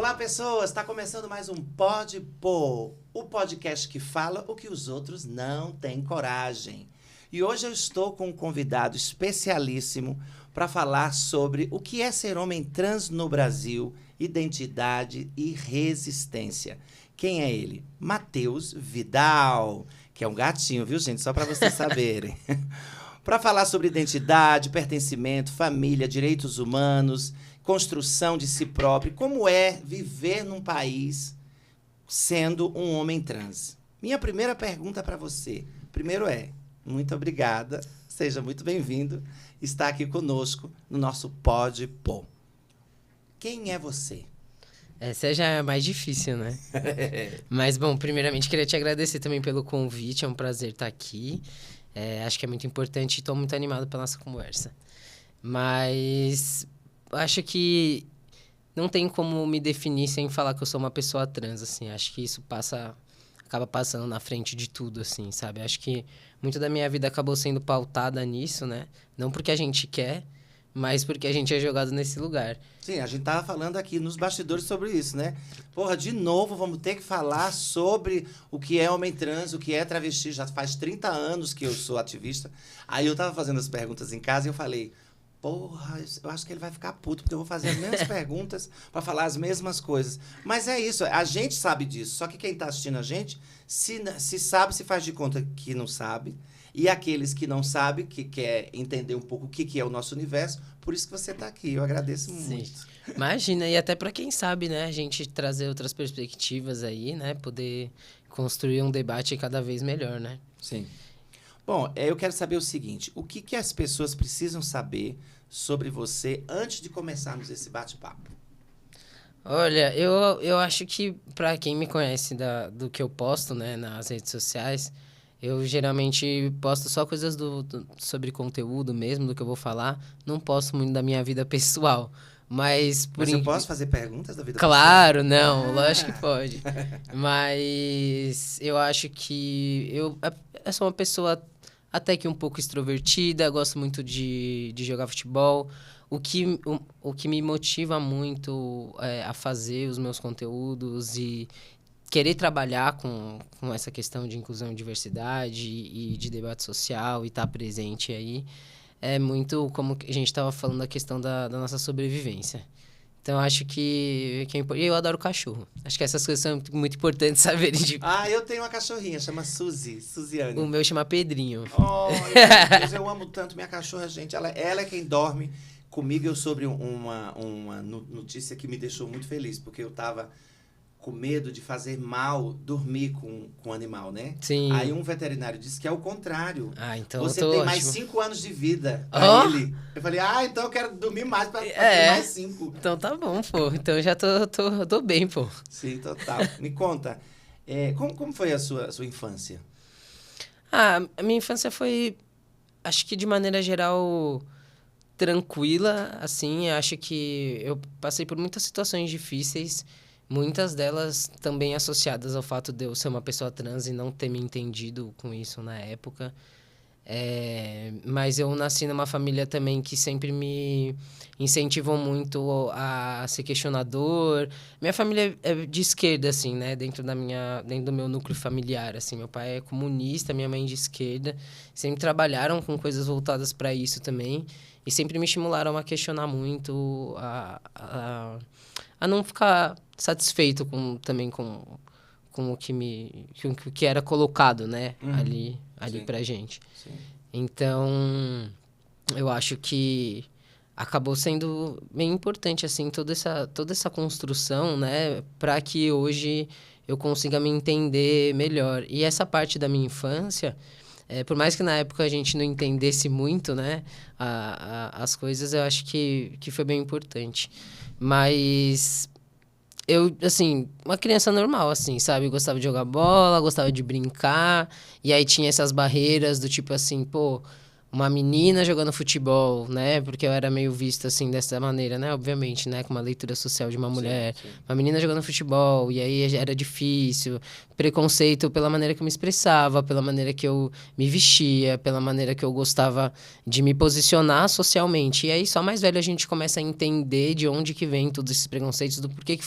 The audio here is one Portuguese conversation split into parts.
Olá, pessoas! Está começando mais um Pode Pô, o podcast que fala o que os outros não têm coragem. E hoje eu estou com um convidado especialíssimo para falar sobre o que é ser homem trans no Brasil, identidade e resistência. Quem é ele? Matheus Vidal, que é um gatinho, viu, gente? Só para vocês saberem. Para falar sobre identidade, pertencimento, família, direitos humanos, construção de si próprio, como é viver num país sendo um homem trans. Minha primeira pergunta para você, primeiro muito obrigada, seja muito bem-vindo, está aqui conosco no nosso Pode Pô. Quem é você? Essa já é mais difícil, né? Mas, bom, primeiramente queria te agradecer também pelo convite, é um prazer estar aqui. Acho que é muito importante e estou muito animado pela nossa conversa. Mas acho que não tem como me definir sem falar que eu sou uma pessoa trans, assim. Acho que isso acaba passando na frente de tudo, assim, sabe? Acho que muito da minha vida acabou sendo pautada nisso, né? Não porque a gente quer, mas porque a gente é jogado nesse lugar. Sim, a gente tava falando aqui nos bastidores sobre isso, né? Porra, de novo, vamos ter que falar sobre o que é homem trans, o que é travesti. Já faz 30 anos que eu sou ativista. Aí eu tava fazendo as perguntas em casa e eu falei, porra, eu acho que ele vai ficar puto, porque eu vou fazer as mesmas perguntas para falar as mesmas coisas. Mas é isso, a gente sabe disso. Só que quem tá assistindo a gente, se sabe, se faz de conta que não sabe. E aqueles que não sabem, que quer entender um pouco o que é o nosso universo, por isso que você está aqui. Eu agradeço muito. Imagina, e até para quem sabe, né? A gente trazer outras perspectivas aí, né? Poder construir um debate cada vez melhor, né? Sim. Bom, eu quero saber o seguinte. O que as pessoas precisam saber sobre você antes de começarmos esse bate-papo? Olha, eu acho que para quem me conhece do que eu posto, né? Nas redes sociais... Eu geralmente posto só coisas sobre conteúdo mesmo, do que eu vou falar. Não posto muito da minha vida pessoal. Mas eu posso fazer perguntas da vida claro, pessoal? Não, lógico que pode. Mas eu acho que eu sou uma pessoa até que um pouco extrovertida, gosto muito de jogar futebol. O que me motiva muito a fazer os meus conteúdos e querer trabalhar com essa questão de inclusão e diversidade e de debate social e estar presente aí é muito como a gente estava falando da questão da nossa sobrevivência. Então, acho que é importante. Eu adoro cachorro. Acho que essas coisas são muito importantes saberem. Eu tenho uma cachorrinha, chama Suziane. O meu chama Pedrinho. Oh, meu Deus, eu amo tanto minha cachorra, gente. Ela é quem dorme comigo. Eu soube uma notícia que me deixou muito feliz, porque eu estava com medo de fazer mal dormir com o animal, né? Sim. Aí um veterinário disse que é o contrário. Então você tem mais 5 anos de vida pra ele. Eu falei, então eu quero dormir mais pra ter mais 5. Então tá bom, pô. Então eu já tô bem, pô. Sim, total. Me conta, como foi a sua infância? A minha infância foi, acho que de maneira geral, tranquila, assim. Acho que eu passei por muitas situações difíceis. Muitas delas também associadas ao fato de eu ser uma pessoa trans e não ter me entendido com isso na época. Mas eu nasci numa família também que sempre me incentivou muito a ser questionador. Minha família é de esquerda, assim, né? Dentro do meu núcleo familiar, assim. Meu pai é comunista, minha mãe de esquerda. Sempre trabalharam com coisas voltadas para isso também. E sempre me estimularam a questionar muito, a não ficar satisfeito também com o que era colocado, né? Ali pra gente. Sim. Então, eu acho que acabou sendo bem importante, assim, toda essa construção, né? Para que hoje eu consiga me entender melhor. E essa parte da minha infância, por mais que na época a gente não entendesse muito, né? As coisas, eu acho que foi bem importante. Mas eu, assim, uma criança normal, assim, sabe? Gostava de jogar bola, gostava de brincar. E aí tinha essas barreiras do tipo assim, pô, uma menina jogando futebol, né? Porque eu era meio visto assim, dessa maneira, né? Obviamente, né? Com uma leitura social de uma mulher. Sim. Uma menina jogando futebol, e aí era difícil. Preconceito pela maneira que eu me expressava, pela maneira que eu me vestia, pela maneira que eu gostava de me posicionar socialmente. E aí, só mais velho, a gente começa a entender de onde que vem todos esses preconceitos, do porquê que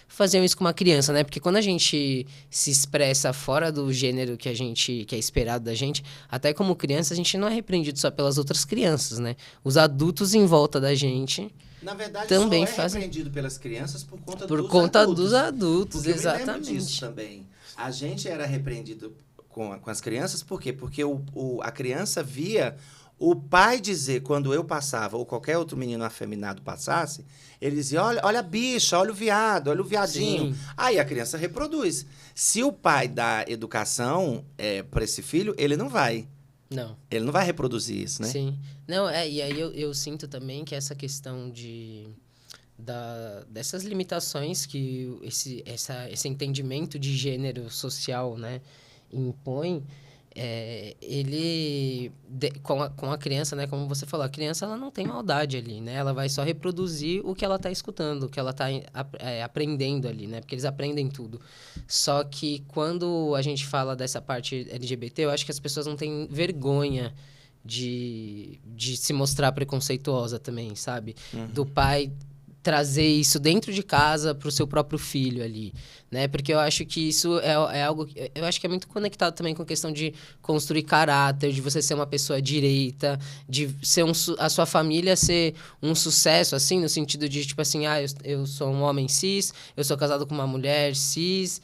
faziam isso com uma criança, né? Porque quando a gente se expressa fora do gênero que é esperado da gente, até como criança, a gente não é repreendido só pelas outras crianças, né? Os adultos em volta da gente Na verdade, também só é fazem repreendido pelas crianças por conta dos adultos, Porque exatamente. eu me lembro disso também. A gente era repreendido com as crianças, por quê? Porque a criança via o pai dizer, quando eu passava, ou qualquer outro menino afeminado passasse, ele dizia, olha a bicha, olha o viado, olha o viadinho. Sim. Aí a criança reproduz. Se o pai dá educação para esse filho, ele não vai. Não. Ele não vai reproduzir isso, né? Sim. Não, e aí eu sinto também que essa questão dessas limitações que esse entendimento de gênero social, né, impõe, com a criança, né, como você falou, a criança ela não tem maldade ali, né, ela vai só reproduzir o que ela está escutando, o que ela está aprendendo ali, né, porque eles aprendem tudo. Só que quando a gente fala dessa parte LGBT, eu acho que as pessoas não têm vergonha de se mostrar preconceituosa também, sabe? Uhum. Do pai trazer isso dentro de casa para o seu próprio filho ali, né? Porque eu acho que isso é algo... Eu acho que é muito conectado também com a questão de construir caráter, de você ser uma pessoa direita, de ser a sua família ser um sucesso, assim, no sentido de, tipo assim, eu sou um homem cis, eu sou casado com uma mulher cis,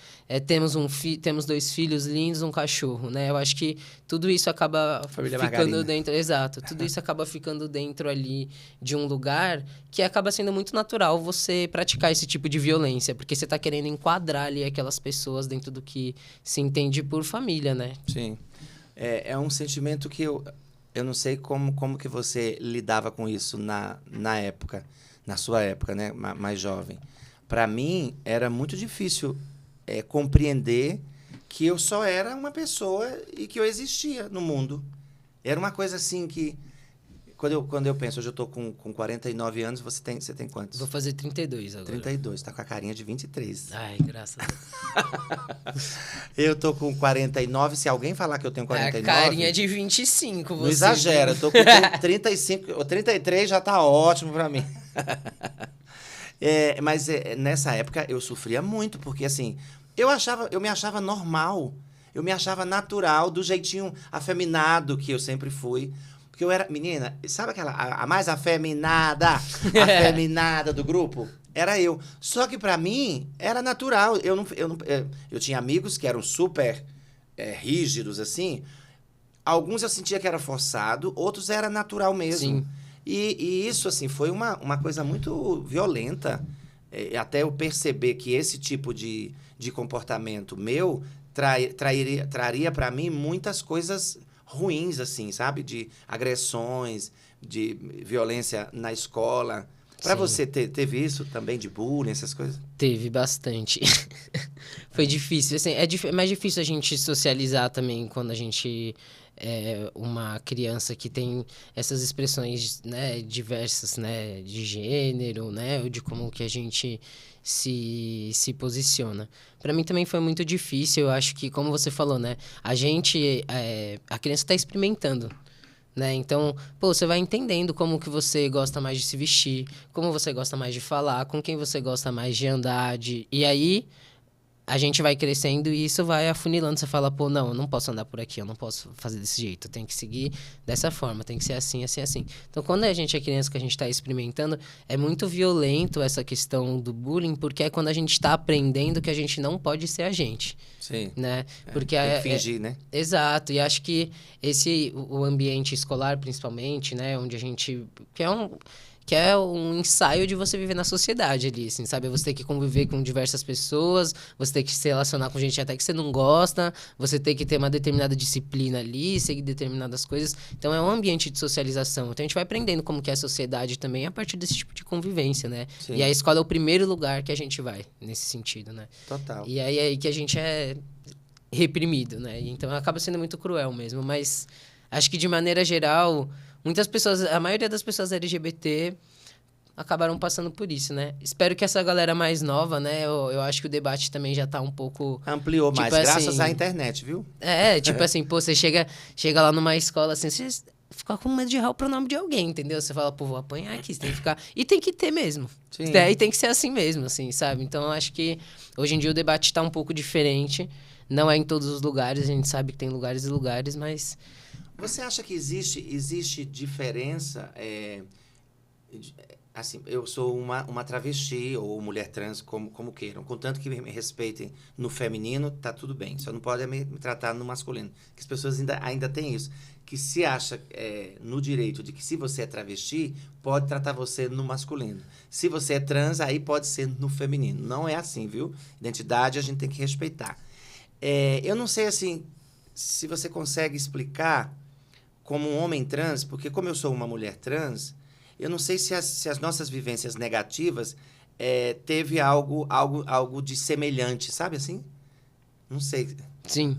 temos 2 filhos lindos, um cachorro, né? Eu acho que tudo isso acaba Família ficando Margarina. dentro... Exato. Tudo isso acaba ficando dentro ali de um lugar que acaba sendo muito natural você praticar esse tipo de violência, porque você está querendo enquadrar ali aquelas pessoas dentro do que se entende por família, né? Sim. É um sentimento que eu não sei como que você lidava com isso na época, na sua época, né, mais jovem. Para mim, era muito difícil compreender que eu só era uma pessoa e que eu existia no mundo. Era uma coisa assim que... Quando eu penso, hoje eu tô com 49 anos, você tem quantos? Vou fazer 32 agora. 32, tá com a carinha de 23. Ai, graças a Deus. Eu tô com 49, se alguém falar que eu tenho 49... A carinha de 25, você. Não exagera, eu tô com 35, ou 33 já tá ótimo pra mim. Mas nessa época eu sofria muito, porque assim, eu me achava normal, eu me achava natural, do jeitinho afeminado que eu sempre fui. Porque eu era, menina, sabe aquela, a mais afeminada do grupo? Era eu. Só que pra mim, era natural. Eu tinha amigos que eram super rígidos, assim. Alguns eu sentia que era forçado, outros era natural mesmo. Sim. E isso, assim, foi uma coisa muito violenta. Até eu perceber que esse tipo de comportamento meu traria pra mim muitas coisas ruins, assim, sabe? De agressões, de violência na escola. Pra você, teve isso também, de bullying, essas coisas? Teve bastante. Foi difícil. Assim, é mais difícil a gente socializar também quando a gente é uma criança que tem essas expressões, né, diversas, né, de gênero, né, ou de como que a gente se posiciona. Para mim também foi muito difícil. Eu acho que, como você falou, né, a criança está experimentando, né? Então, você vai entendendo como que você gosta mais de se vestir, como você gosta mais de falar, com quem você gosta mais de andar, e aí a gente vai crescendo e isso vai afunilando. Você fala, não, eu não posso andar por aqui, eu não posso fazer desse jeito, eu tenho que seguir dessa forma, tem que ser assim, assim, assim. Então, quando a gente é criança, que a gente está experimentando, é muito violento essa questão do bullying, porque é quando a gente está aprendendo que a gente não pode ser a gente. Sim. Né? Porque tem que fingir, né? Exato, e acho que o ambiente escolar, principalmente, né, onde a gente... Que é um ensaio de você viver na sociedade ali, assim, sabe? Você ter que conviver com diversas pessoas, você ter que se relacionar com gente até que você não gosta, você ter que ter uma determinada disciplina ali, seguir determinadas coisas. Então, é um ambiente de socialização. Então, a gente vai aprendendo como que é a sociedade também a partir desse tipo de convivência, né? Sim. E a escola é o primeiro lugar que a gente vai, nesse sentido, né? Total. E aí é aí que a gente é reprimido, né? Então, acaba sendo muito cruel mesmo, mas... Acho que, de maneira geral, muitas pessoas, a maioria das pessoas LGBT acabaram passando por isso, né? Espero que essa galera mais nova, né? Eu acho que o debate também já tá um pouco... Ampliou tipo, mais, assim, graças à internet, viu? tipo assim, pô, você chega lá numa escola assim, você fica com medo de errar o pronome de alguém, entendeu? Você fala, pô, vou apanhar aqui, você tem que ficar... E tem que ter mesmo. Sim. E tem que ser assim mesmo, assim, sabe? Então, eu acho que hoje em dia o debate tá um pouco diferente. Não é em todos os lugares, a gente sabe que tem lugares e lugares, mas... Você acha que existe diferença... assim, eu sou uma travesti ou mulher trans, como queiram. Contanto que me respeitem no feminino, tá tudo bem. Só não pode me tratar no masculino. Que as pessoas ainda têm isso. Que se acha no direito de que se você é travesti, pode tratar você no masculino. Se você é trans, aí pode ser no feminino. Não é assim, viu? Identidade a gente tem que respeitar. Eu não sei, assim, se você consegue explicar como um homem trans, porque como eu sou uma mulher trans, eu não sei se as nossas vivências negativas teve algo de semelhante, sabe assim? Não sei. Sim.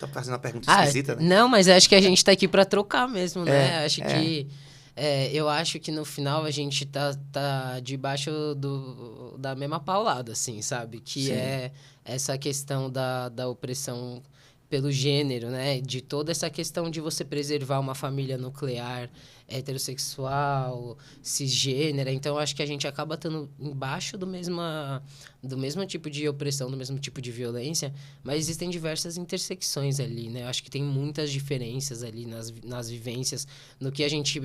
Tô fazendo uma pergunta esquisita, né? Não, mas acho que a gente tá aqui pra trocar mesmo, né? Eu acho que no final a gente tá debaixo da mesma paulada, assim, sabe? Que é essa questão da opressão pelo gênero, né? De toda essa questão de você preservar uma família nuclear heterossexual, cisgênera. Então, acho que a gente acaba estando embaixo do mesmo tipo de opressão, do mesmo tipo de violência, mas existem diversas intersecções ali, né? Eu acho que tem muitas diferenças ali nas vivências, no que a gente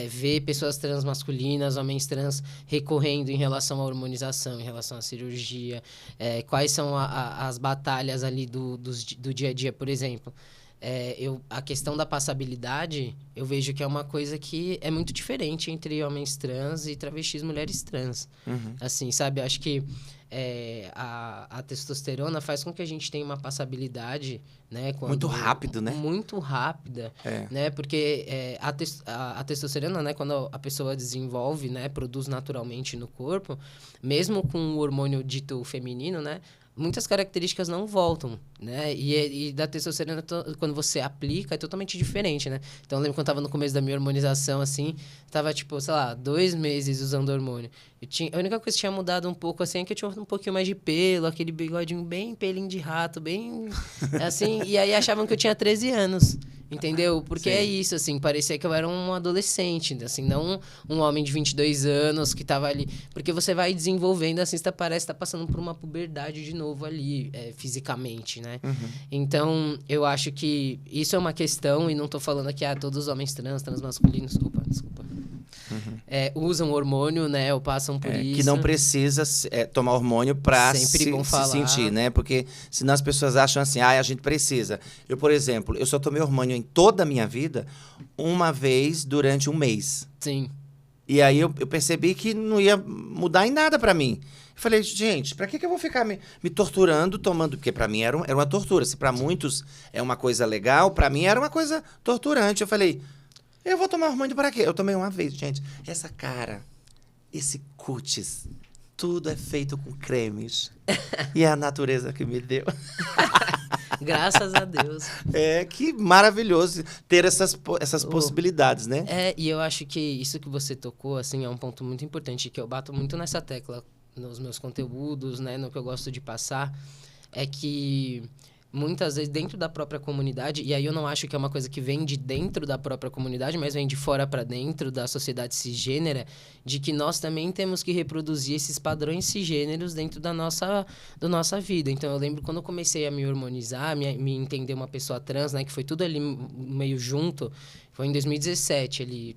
vê pessoas trans masculinas, homens trans recorrendo em relação à hormonização, em relação à cirurgia, quais são as batalhas ali do dia a dia, por exemplo. A questão da passabilidade, eu vejo que é uma coisa que é muito diferente entre homens trans e travestis mulheres trans. Uhum. Assim, sabe? Eu acho que a testosterona faz com que a gente tenha uma passabilidade, né? Muito rápido, né? Muito rápida, né? Porque a testosterona, né? Quando a pessoa desenvolve, né? Produz naturalmente no corpo, mesmo com o hormônio dito feminino, né? Muitas características não voltam, né? E da testosterona, quando você aplica, é totalmente diferente, né? Então, eu lembro quando eu tava no começo da minha hormonização, assim, tava, tipo, sei lá, 2 meses usando hormônio. A única coisa que tinha mudado um pouco, assim, é que eu tinha um pouquinho mais de pelo, aquele bigodinho bem pelinho de rato, bem, assim, e aí achavam que eu tinha 13 anos. Entendeu? Porque Sim. é isso, assim, parecia que eu era um adolescente, assim, não um homem de 22 anos que tava ali. Porque você vai desenvolvendo, assim, você parece estar passando por uma puberdade de novo ali, fisicamente, né? Uhum. Então, eu acho que isso é uma questão, e não tô falando aqui, todos os homens trans masculinos, desculpa. Uhum. Usam hormônio, né? Ou passam por isso. Que não precisa tomar hormônio para se sentir, né? Porque senão as pessoas acham assim, a gente precisa. Eu, por exemplo, eu só tomei hormônio em toda a minha vida uma vez durante um mês. Sim. E aí eu percebi que não ia mudar em nada para mim. Eu falei, gente, para que eu vou ficar me torturando tomando... Porque para mim era uma tortura. Se para muitos é uma coisa legal, para mim era uma coisa torturante. Eu falei... Eu vou tomar hormônio para quê? Eu tomei uma vez, gente. Essa cara, esse cutis, tudo é feito com cremes. E é a natureza que me deu. Graças a Deus. Que maravilhoso ter essas possibilidades, né? E eu acho que isso que você tocou, assim, é um ponto muito importante, que eu bato muito nessa tecla nos meus conteúdos, né, no que eu gosto de passar, é que... muitas vezes dentro da própria comunidade, e aí eu não acho que é uma coisa que vem de dentro da própria comunidade, mas vem de fora para dentro da sociedade cisgênera, de que nós também temos que reproduzir esses padrões cisgêneros dentro da nossa vida. Então, eu lembro quando eu comecei a me hormonizar, me entender uma pessoa trans, né, que foi tudo ali meio junto, foi em 2017 ali,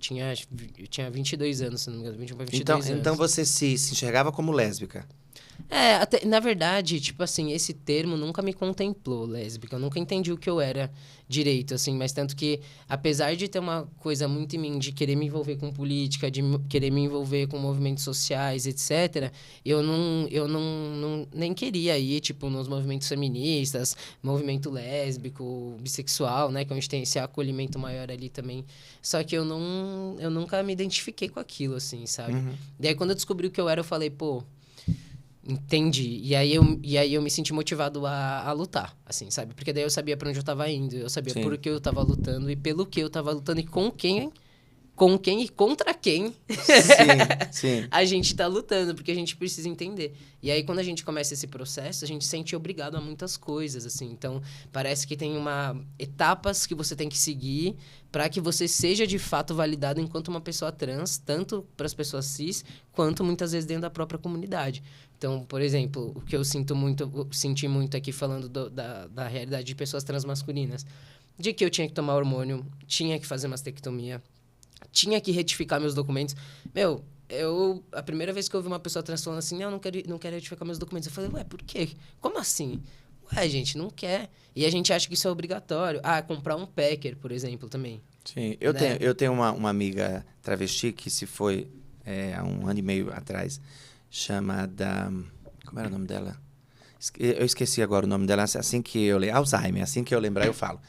eu tinha 22 anos, se não me engano, 21 para 22 anos. Então você se enxergava como lésbica? Na verdade, tipo assim, esse termo nunca me contemplou, lésbica. Eu nunca entendi o que eu era direito, assim. Mas tanto que, apesar de ter uma coisa muito em mim de querer me envolver com política, de querer me envolver com movimentos sociais, etc., eu nem queria ir, tipo, nos movimentos feministas, movimento lésbico, bissexual, né? Que a gente tem esse acolhimento maior ali também. Só que eu nunca me identifiquei com aquilo, assim, sabe? Uhum. Daí, quando eu descobri o que eu era, eu falei, pô... entendi. E aí eu me senti motivado a lutar, assim, sabe? Porque daí eu sabia pra onde eu tava indo, eu sabia Sim. por que eu tava lutando e pelo que eu tava lutando e com quem e contra quem Sim. a gente tá lutando, porque a gente precisa entender. E aí, quando a gente começa esse processo, a gente se sente obrigado a muitas coisas, assim. Então, parece que tem etapas que você tem que seguir para que você seja, de fato, validado enquanto uma pessoa trans, tanto para as pessoas cis, quanto muitas vezes dentro da própria comunidade. Então, por exemplo, o que eu senti muito aqui falando da realidade de pessoas transmasculinas, de que eu tinha que tomar hormônio, tinha que fazer mastectomia, tinha que retificar meus documentos. A primeira vez que eu ouvi uma pessoa trans falando assim, não quero retificar meus documentos, eu falei, ué, por quê? Como assim? Ué, gente, não quer. E a gente acha que isso é obrigatório. Comprar um packer, por exemplo, também. Sim, Né? eu tenho uma amiga travesti que se foi há 1 ano e meio atrás, chamada... Como era o nome dela? Eu esqueci agora o nome dela, assim que eu lembro. Alzheimer, assim que eu lembrar eu falo.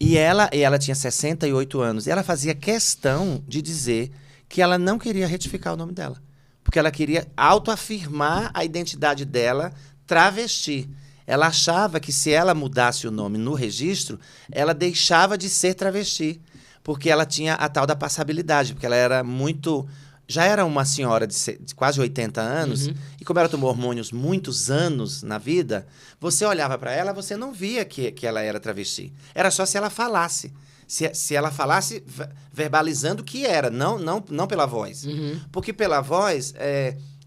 E ela tinha 68 anos. E ela fazia questão de dizer que ela não queria retificar o nome dela. Porque ela queria autoafirmar a identidade dela travesti. Ela achava que se ela mudasse o nome no registro, ela deixava de ser travesti. Porque ela tinha a tal da passabilidade. Porque ela era muito... Já era uma senhora de quase 80 anos, e como ela tomou hormônios muitos anos na vida, você olhava para ela, você não via que ela era travesti. Era só se ela falasse. Se ela falasse verbalizando que era, não pela voz. Porque pela voz,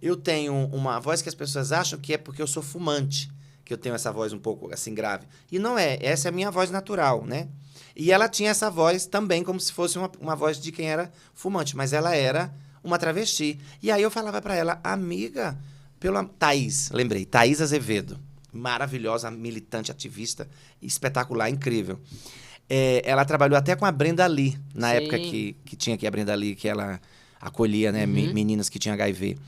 eu tenho uma voz que as pessoas acham que é porque eu sou fumante, que eu tenho essa voz um pouco assim grave. E não é, essa é a minha voz natural, né? E ela tinha essa voz também como se fosse uma voz de quem era fumante, mas ela era uma travesti. E aí eu falava pra ela, amiga, Thaís, lembrei, Thaís Azevedo, maravilhosa, militante, ativista, espetacular, incrível. Ela trabalhou até com a Brenda Lee, na Sim. época que tinha aqui a Brenda Lee, que ela acolhia, né, meninas que tinham HIV.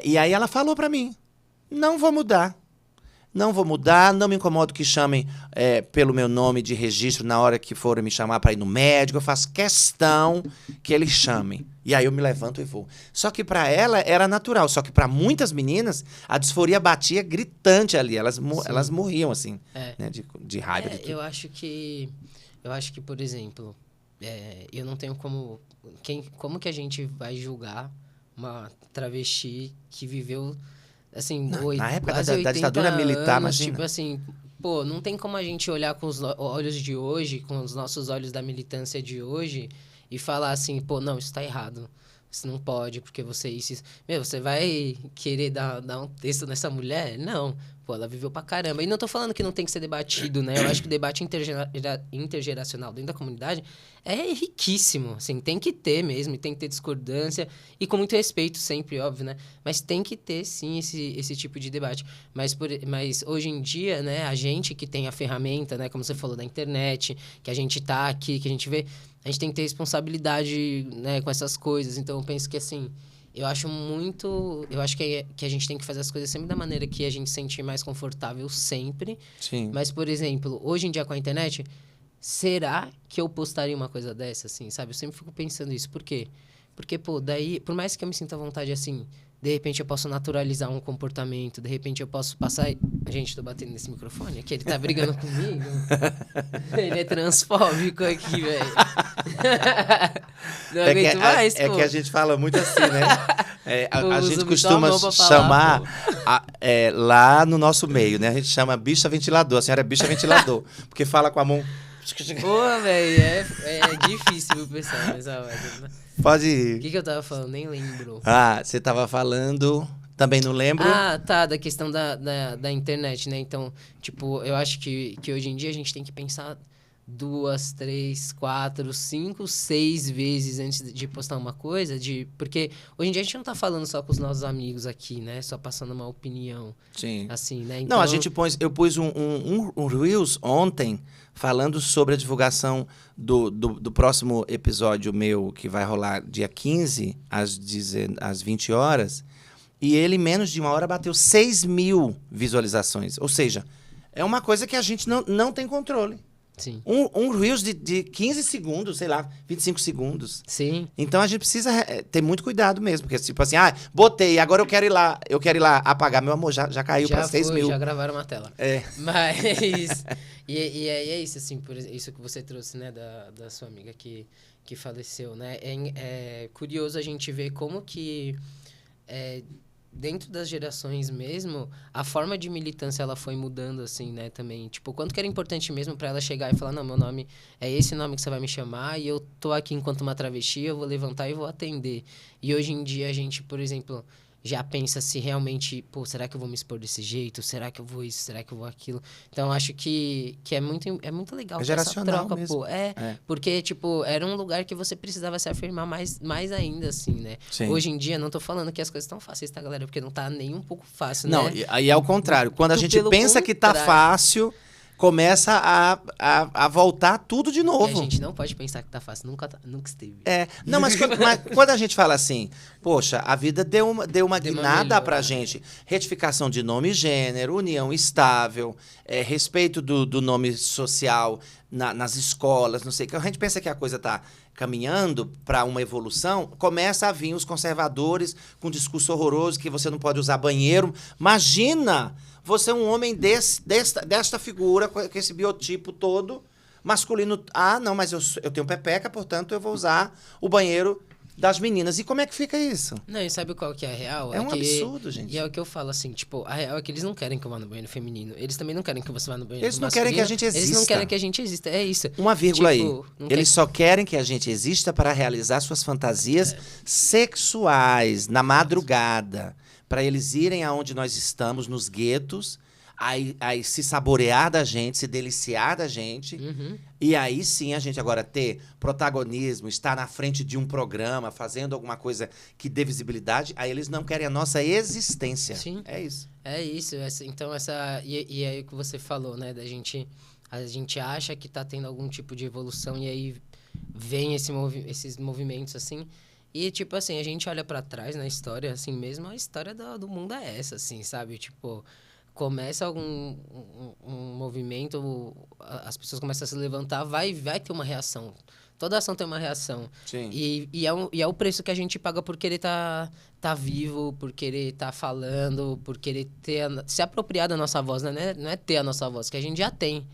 E aí ela falou pra mim, não vou mudar, não me incomodo que chamem pelo meu nome de registro na hora que forem me chamar para ir no médico, eu faço questão que eles chamem. E aí eu me levanto e vou. Só que para ela era natural, só que para muitas meninas a disforia batia gritante ali, elas morriam assim, né, de raiva. De tudo. Eu acho que, por exemplo, eu não tenho como que a gente vai julgar uma travesti que viveu assim, na época quase da ditadura militar, anos, imagina. tipo assim, pô, não tem como a gente olhar com os olhos de hoje, com os nossos olhos da militância de hoje e falar assim, pô, não, isso tá errado. Isso não pode, porque você isso. Meu, você vai querer dar um texto nessa mulher? Não. Pô, ela viveu pra caramba. E não tô falando que não tem que ser debatido, né? Eu acho que o debate intergeracional dentro da comunidade é riquíssimo. Assim, tem que ter mesmo, e tem que ter discordância. E com muito respeito sempre, óbvio, né? Mas tem que ter, sim, esse tipo de debate. Mas hoje em dia, né, a gente que tem a ferramenta, né, como você falou, da internet, que a gente tá aqui, que a gente vê, a gente tem que ter responsabilidade, né, com essas coisas. Então, eu penso que, assim, eu acho que a gente tem que fazer as coisas sempre da maneira que a gente se sentir mais confortável sempre. Sim. Mas, por exemplo, hoje em dia com a internet, será que eu postaria uma coisa dessa, assim, sabe? Eu sempre fico pensando isso. Por quê? Porque, pô, daí, por mais que eu me sinta à vontade, assim, de repente eu posso naturalizar um comportamento, de repente eu posso passar... Gente, tô batendo nesse microfone aqui, ele tá brigando comigo. Ele é transfóbico aqui, velho. Não aguento mais, pô. É que a gente fala muito assim, né? A gente costuma chamar lá no nosso meio, né? A gente chama bicha ventilador. A senhora é bicha ventilador. Porque fala com a mão... Pô, velho, é difícil o pessoal nessa hora, né? Pode ir. O que eu tava falando? Nem lembro. Você tava falando... Também não lembro. Tá, da questão da internet, né? Então, tipo, eu acho que hoje em dia a gente tem que pensar 2, 3, 4, 5, 6 vezes antes de postar uma coisa, porque hoje em dia a gente não tá falando só com os nossos amigos aqui, né? Só passando uma opinião. Sim. Assim, né? Então, não, eu pus um Reels ontem falando sobre a divulgação do próximo episódio meu, que vai rolar dia 15, às 20 horas. E ele, em menos de 1 hora, bateu 6.000 visualizações. Ou seja, é uma coisa que a gente não tem controle. Sim. Um Reels de 15 segundos, sei lá, 25 segundos. Sim. Então a gente precisa ter muito cuidado mesmo. Porque, tipo assim, botei, agora eu quero ir lá apagar. Meu amor, já caiu pra 6 mil. Já gravaram uma tela. É. Mas. e aí é isso, assim, por isso que você trouxe, né, da sua amiga que faleceu, né? É curioso a gente ver como que. Dentro das gerações mesmo, a forma de militância ela foi mudando, assim, né, também. Tipo, quanto que era importante mesmo pra ela chegar e falar, não, meu nome é esse nome que você vai me chamar e eu tô aqui enquanto uma travesti, eu vou levantar e vou atender. E hoje em dia a gente, por exemplo, já pensa se realmente, pô, será que eu vou me expor desse jeito? Será que eu vou isso? Será que eu vou aquilo? Então, acho que é muito legal É ter geracional essa troca, mesmo. pô. Porque, tipo, era um lugar que você precisava se afirmar mais ainda, assim, né? Sim. Hoje em dia, não tô falando que as coisas estão fáceis, tá, galera? Porque não tá nem um pouco fácil, Não, né? e aí é o contrário. Quando a gente Pelo pensa que tá contrário. fácil, começa a voltar tudo de E a novo. gente não pode pensar que tá fácil. Nunca esteve. Não, mas quando a gente fala assim, poxa, a vida deu uma guinada melhor, pra gente. Retificação de nome e gênero, união estável, respeito do nome social nas escolas, não sei o que. A gente pensa que a coisa tá caminhando para uma evolução, começa a vir os conservadores com discurso horroroso que você não pode usar banheiro. Imagina você um homem desta figura, com esse biotipo todo masculino. Não, mas eu tenho pepeca, portanto eu vou usar o banheiro das meninas. E como é que fica isso? Não, e sabe qual que é a real? É um absurdo, gente. E é o que eu falo, assim, tipo, a real é que eles não querem que eu vá no banheiro feminino. Eles também não querem que você vá no banheiro Eles não masculino. querem que a gente exista. Eles não querem que a gente exista, é isso. Uma vírgula Tipo, aí. não Eles quer- só querem que a gente exista para realizar suas fantasias sexuais na madrugada. Para eles irem aonde nós estamos, nos guetos, aí se saborear da gente, se deliciar da gente. Uhum. E aí sim a gente agora ter protagonismo, estar na frente de um programa, fazendo alguma coisa que dê visibilidade. Aí eles não querem a nossa existência. Sim. É isso. É isso. Então, e aí o que você falou, né? A gente acha que tá tendo algum tipo de evolução e aí vem esses movimentos, assim. E, tipo assim, a gente olha pra trás na história, assim mesmo, a história do mundo é essa, assim, sabe? Tipo, começa algum um movimento, as pessoas começam a se levantar, vai ter uma reação. Toda ação tem uma reação. Sim. E é o preço que a gente paga por querer tá vivo, por querer tá falando, por querer se apropriar da nossa voz, né? Não é ter a nossa voz, que a gente já tem,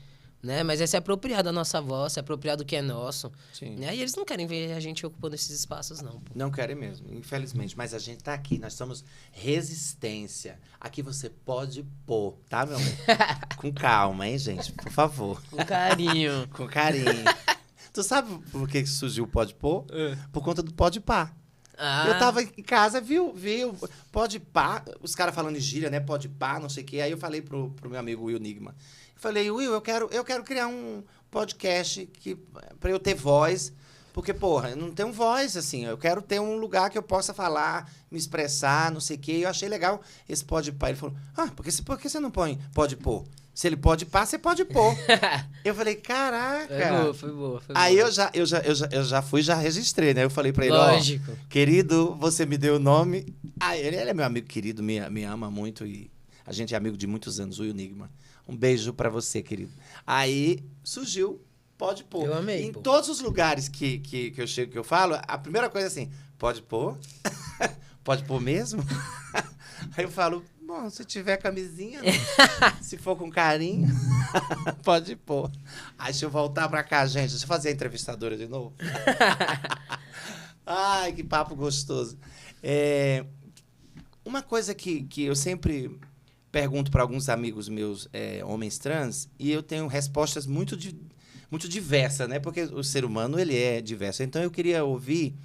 né? Mas é se apropriar da nossa voz, se apropriar do que é nosso. Sim. Né? E eles não querem ver a gente ocupando esses espaços, não. Pô. Não querem mesmo, infelizmente. Mas a gente tá aqui, nós somos resistência. Aqui você pode pôr, tá, meu amor? Com calma, hein, gente? Por favor. Com carinho. Com carinho. Tu sabe por que surgiu o Pode Pôr? Por conta do Pode Pá. Eu tava em casa, vi o Pode Pá, os caras falando em gíria, né? Pode Pá, não sei o quê. Aí eu falei pro meu amigo Will Nigma. Eu falei, Will, eu quero criar um podcast pra eu ter voz. Porque, porra, eu não tenho voz, assim. Eu quero ter um lugar que eu possa falar, me expressar, não sei o quê. E eu achei legal esse Pode Pá. Ele falou, por que você não põe Pode Pôr? Se ele pode pá, você pode pôr. Eu falei, caraca. Foi boa. Aí eu já registrei, né? Eu falei pra ele, Lógico. Querido, você me deu o nome. Ele é meu amigo querido, me ama muito e a gente é amigo de muitos anos, o Enigma. Um beijo pra você, querido. Aí surgiu, pode pôr. Eu amei, Em pô. todos os lugares que eu chego, que eu falo, a primeira coisa é assim, pode pôr? Pode pôr mesmo? Aí eu falo, bom, se tiver camisinha, né? Se for com carinho, pode pôr. Aí deixa eu voltar pra cá, gente. Deixa eu fazer a entrevistadora de novo. Ai, que papo gostoso. Uma coisa que eu sempre pergunto para alguns amigos meus, homens trans, e eu tenho respostas muito diversas, né? Porque o ser humano, ele é diverso. Então, eu queria ouvir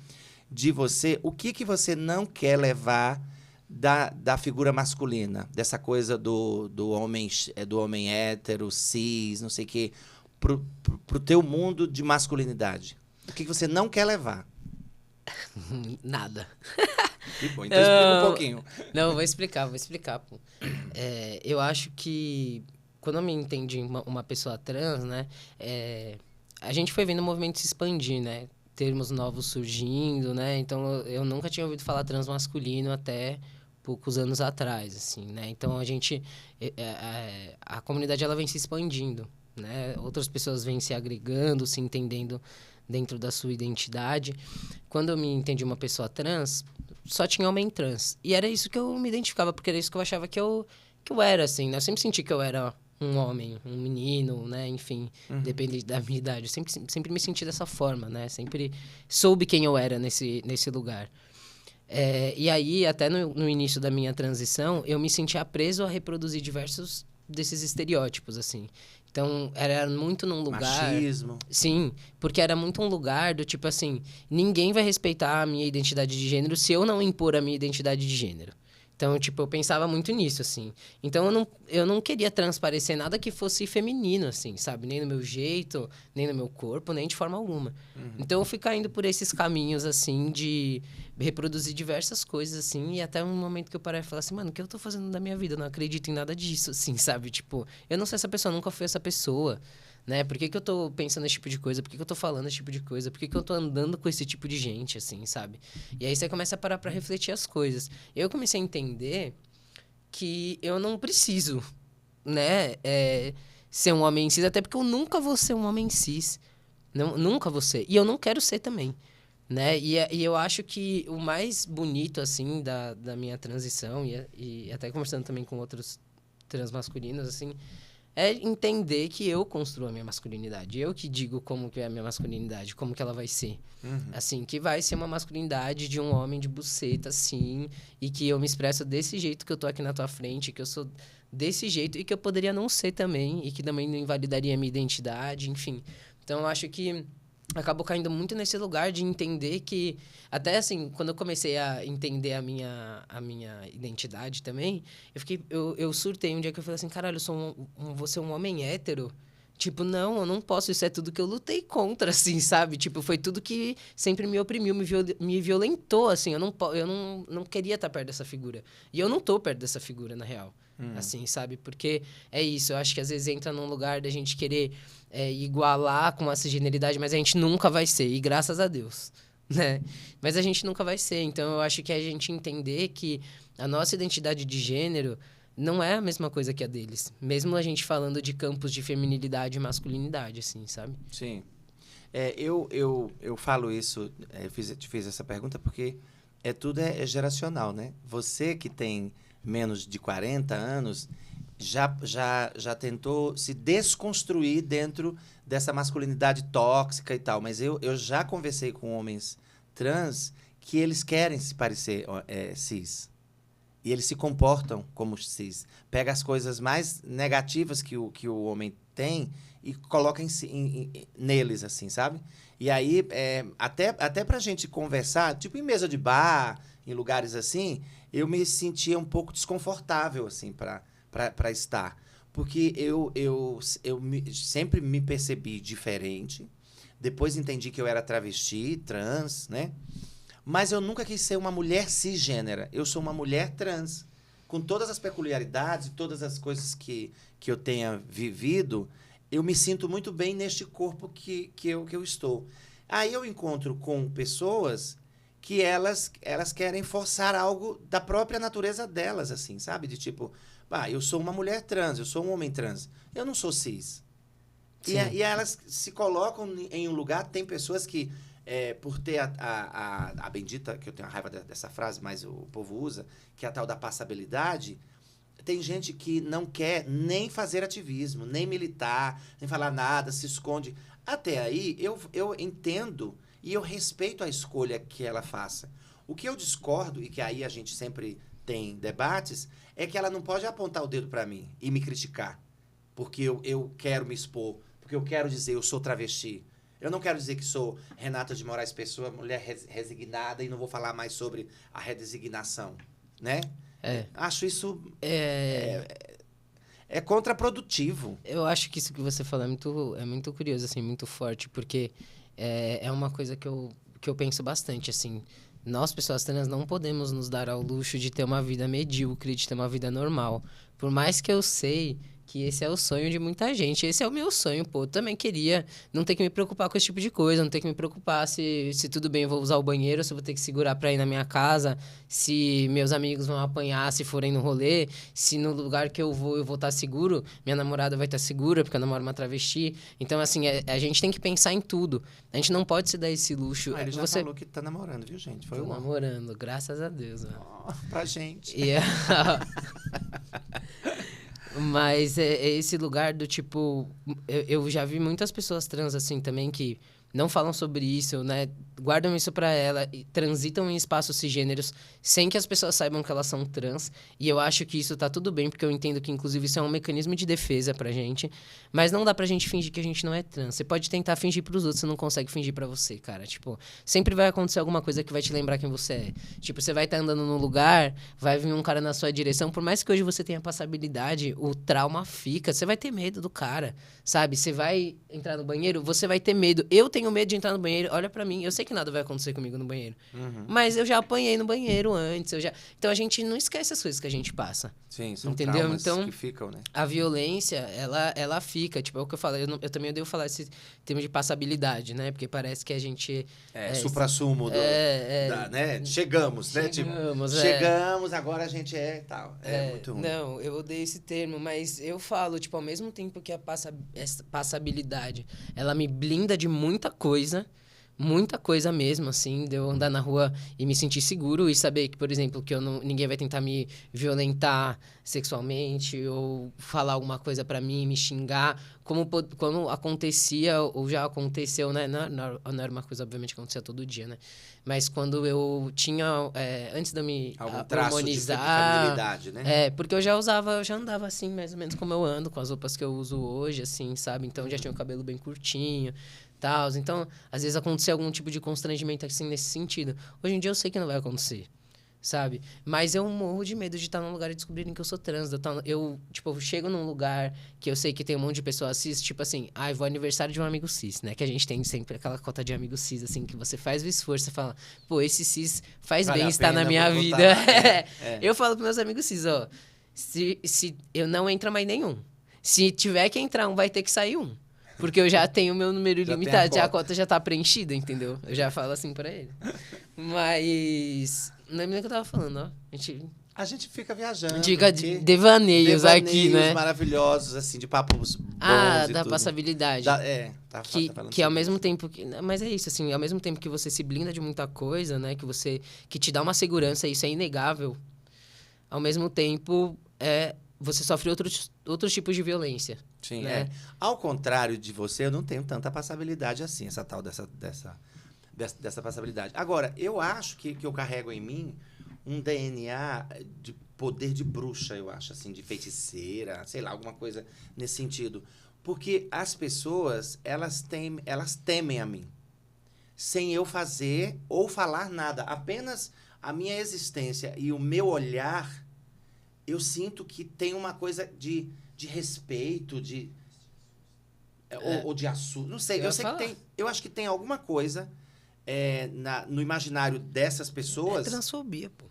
de você o que você não quer levar da figura masculina, dessa coisa do homem hétero, cis, não sei o quê, pro teu mundo de masculinidade. O que você não quer levar? Nada. Que bom, então explica um pouquinho. Não, vou explicar, pô. Eu acho que quando eu me entendi uma pessoa trans, né, a gente foi vendo o movimento se expandir, né, termos novos surgindo, né, então eu nunca tinha ouvido falar transmasculino até poucos anos atrás, assim, né, então a comunidade ela vem se expandindo, né? Outras pessoas vêm se agregando, se entendendo dentro da sua identidade. Quando eu me entendi uma pessoa trans, só tinha homem trans. E era isso que eu me identificava, porque era isso que eu achava que eu era, assim, né? Eu sempre senti que eu era um homem, um menino, né? Enfim, dependente da minha idade. Eu sempre me senti dessa forma, né? Sempre soube quem eu era nesse lugar. E aí, até no início da minha transição, eu me sentia preso a reproduzir diversos desses estereótipos, assim. Então, era muito num lugar... Machismo. Sim, porque era muito um lugar do tipo assim, ninguém vai respeitar a minha identidade de gênero se eu não impor a minha identidade de gênero. Então, tipo, eu pensava muito nisso, assim. Então, eu não queria transparecer nada que fosse feminino, assim, sabe? Nem no meu jeito, nem no meu corpo, nem de forma alguma. Então, eu fui caindo por esses caminhos, assim, de reproduzir diversas coisas, assim. E até um momento que eu parei e falei assim, mano, o que eu tô fazendo da minha vida? Eu não acredito em nada disso, assim, sabe? Tipo, eu não sou essa pessoa, nunca fui essa pessoa. Né? Por que eu tô pensando esse tipo de coisa? Por que eu tô falando esse tipo de coisa? Por que eu tô andando com esse tipo de gente, assim, sabe? E aí você começa a parar pra refletir as coisas. Eu comecei a entender que eu não preciso, né? Ser um homem cis, até porque eu nunca vou ser um homem cis. Não, nunca vou ser. E eu não quero ser também, né? E eu acho que o mais bonito, assim, da minha transição, e até conversando também com outros transmasculinos, assim... é entender que eu construo a minha masculinidade. Eu que digo como que é a minha masculinidade, como que ela vai ser. Assim, que vai ser uma masculinidade de um homem de buceta, sim, e que eu me expresso desse jeito que eu tô aqui na tua frente, que eu sou desse jeito e que eu poderia não ser também, e que também não invalidaria a minha identidade, enfim. Então, eu acho que acabou caindo muito nesse lugar de entender que... Até, assim, quando eu comecei a entender a minha identidade também, eu surtei um dia que eu falei assim, caralho, vou ser um homem hétero? Tipo, não, eu não posso, isso é tudo que eu lutei contra, assim, sabe? Tipo, foi tudo que sempre me oprimiu, me violentou, assim. Eu não queria estar perto dessa figura. E eu não tô perto dessa figura, na real. Assim, sabe? Porque é isso, eu acho que às vezes entra num lugar da gente querer igualar com essa genialidade, mas a gente nunca vai ser, e graças a Deus, né? Mas a gente nunca vai ser, então eu acho que a gente entender que a nossa identidade de gênero não é a mesma coisa que a deles, mesmo a gente falando de campos de feminilidade e masculinidade, assim, sabe? Sim. Eu falo isso, te fiz essa pergunta porque tudo é geracional, né? Você que tem menos de 40 anos já tentou se desconstruir dentro dessa masculinidade tóxica e tal. Mas eu já conversei com homens trans que eles querem se parecer cis. E eles se comportam como cis. Pega as coisas mais negativas que o homem tem e coloca neles, assim, sabe? E aí, até pra gente conversar, tipo em mesa de bar, em lugares assim, eu me sentia um pouco desconfortável, assim, para estar. Porque sempre me percebi diferente. Depois entendi que eu era travesti, trans, né? Mas eu nunca quis ser uma mulher cisgênera. Eu sou uma mulher trans. Com todas as peculiaridades e todas as coisas que eu tenha vivido, eu me sinto muito bem neste corpo que eu estou. Aí eu encontro com pessoas que elas querem forçar algo da própria natureza delas, assim, sabe? De tipo, eu sou uma mulher trans, eu sou um homem trans. Eu não sou cis. E elas se colocam em um lugar... Tem pessoas que, por ter a bendita... Que eu tenho a raiva dessa frase, mas o povo usa, que é a tal da passabilidade. Tem gente que não quer nem fazer ativismo, nem militar, nem falar nada, se esconde. Até aí, eu entendo e eu respeito a escolha que ela faça. O que eu discordo, e que aí a gente sempre tem debates, é que ela não pode apontar o dedo para mim e me criticar. Porque eu quero me expor, porque eu quero dizer eu sou travesti. Eu não quero dizer que sou Renata de Moraes Pessoa, mulher resignada, e não vou falar mais sobre a redesignação, né? Acho isso contraprodutivo. Eu acho que isso que você falou é muito curioso, assim, muito forte, porque é uma coisa que eu penso bastante, assim. Nós, pessoas trans, não podemos nos dar ao luxo de ter uma vida medíocre, de ter uma vida normal. Por mais que eu sei que esse é o sonho de muita gente. Esse é o meu sonho, pô. Eu também queria não ter que me preocupar com esse tipo de coisa, não ter que me preocupar se tudo bem, eu vou usar o banheiro, se eu vou ter que segurar pra ir na minha casa, se meus amigos vão apanhar, se forem no rolê, se no lugar que eu vou estar seguro, minha namorada vai estar segura, porque eu namoro uma travesti. Então, assim, a gente tem que pensar em tudo. A gente não pode se dar esse luxo. Ele já falou que tá namorando, viu, gente? Foi Tô namorando, graças a Deus. Pra gente. Mas é esse lugar do tipo... Eu já vi muitas pessoas trans, assim, também, que não falam sobre isso, né? Guardam isso pra ela e transitam em espaços cisgêneros sem que as pessoas saibam que elas são trans. E eu acho que isso tá tudo bem, porque eu entendo que, inclusive, isso é um mecanismo de defesa pra gente. Mas não dá pra gente fingir que a gente não é trans. Você pode tentar fingir pros outros, você não consegue fingir pra você, cara. Tipo, sempre vai acontecer alguma coisa que vai te lembrar quem você é. Tipo, você vai estar andando num lugar, vai vir um cara na sua direção. Por mais que hoje você tenha passabilidade, o trauma fica. Você vai ter medo do cara, sabe? Você vai entrar no banheiro, você vai ter medo. Eu tenho medo de entrar no banheiro. Olha pra mim, eu sei que nada vai acontecer comigo no banheiro. Mas eu já apanhei no banheiro antes. Então a gente não esquece as coisas que a gente passa. Sim, são entendeu? traumas Então, que ficam, né? a violência, ela fica. Tipo, é o que eu falo. Eu também odeio falar esse termo de passabilidade, né? Porque parece que a gente... supra-sumo né? Chegamos, né? Chegamos, agora a gente é tal. É muito ruim. Não, eu odeio esse termo, mas eu falo, tipo, ao mesmo tempo que essa passabilidade, ela me blinda de muita coisa mesmo, assim, de eu andar na rua e me sentir seguro e saber que, por exemplo, que ninguém vai tentar me violentar sexualmente ou falar alguma coisa pra mim, me xingar, como acontecia ou já aconteceu, né? Não era uma coisa, obviamente, que acontecia todo dia, né? Mas quando eu tinha, antes de eu me hormonizar... De né? Porque eu já andava assim, mais ou menos como eu ando, com as roupas que eu uso hoje, assim, sabe? Então, já tinha o cabelo bem curtinho, tal. Então, às vezes acontecia algum tipo de constrangimento assim nesse sentido. Hoje em dia eu sei que não vai acontecer, sabe? Mas eu morro de medo de estar num lugar e descobrirem que eu sou trans. Eu chego num lugar que eu sei que tem um monte de pessoas cis, tipo assim, vou ao aniversário de um amigo cis, né? Que a gente tem sempre aquela cota de amigo cis, assim, que você faz o esforço, você fala, pô, esse cis faz bem estar na minha vida. Eu falo pros meus amigos cis, ó, se eu não entra mais nenhum. Se tiver que entrar um, vai ter que sair um. Porque eu já tenho o meu número limitado, a cota já tá preenchida, entendeu? Eu já falo assim pra ele. Mas... Não lembro nem o que eu tava falando, ó. A gente fica viajando. Diga de devaneios aqui, né? Maravilhosos, assim, de papos bons da passabilidade. Que ao mesmo tempo... Mas é isso, assim, ao mesmo tempo que você se blinda de muita coisa, né? Que te dá uma segurança, isso é inegável. Ao mesmo tempo, você sofre outros tipos de violência. Sim, né? Ao contrário de você, eu não tenho tanta passabilidade assim, essa tal dessa passabilidade. Agora, eu acho que eu carrego em mim um DNA de poder de bruxa, eu acho, assim, de feiticeira, sei lá, alguma coisa nesse sentido. Porque as pessoas, elas temem a mim. Sem eu fazer ou falar nada. Apenas a minha existência e o meu olhar, eu sinto que tem uma coisa de respeito, ou de assunto. Não sei, eu sei que tem. Eu acho que tem alguma coisa no imaginário dessas pessoas. É transfobia, pô.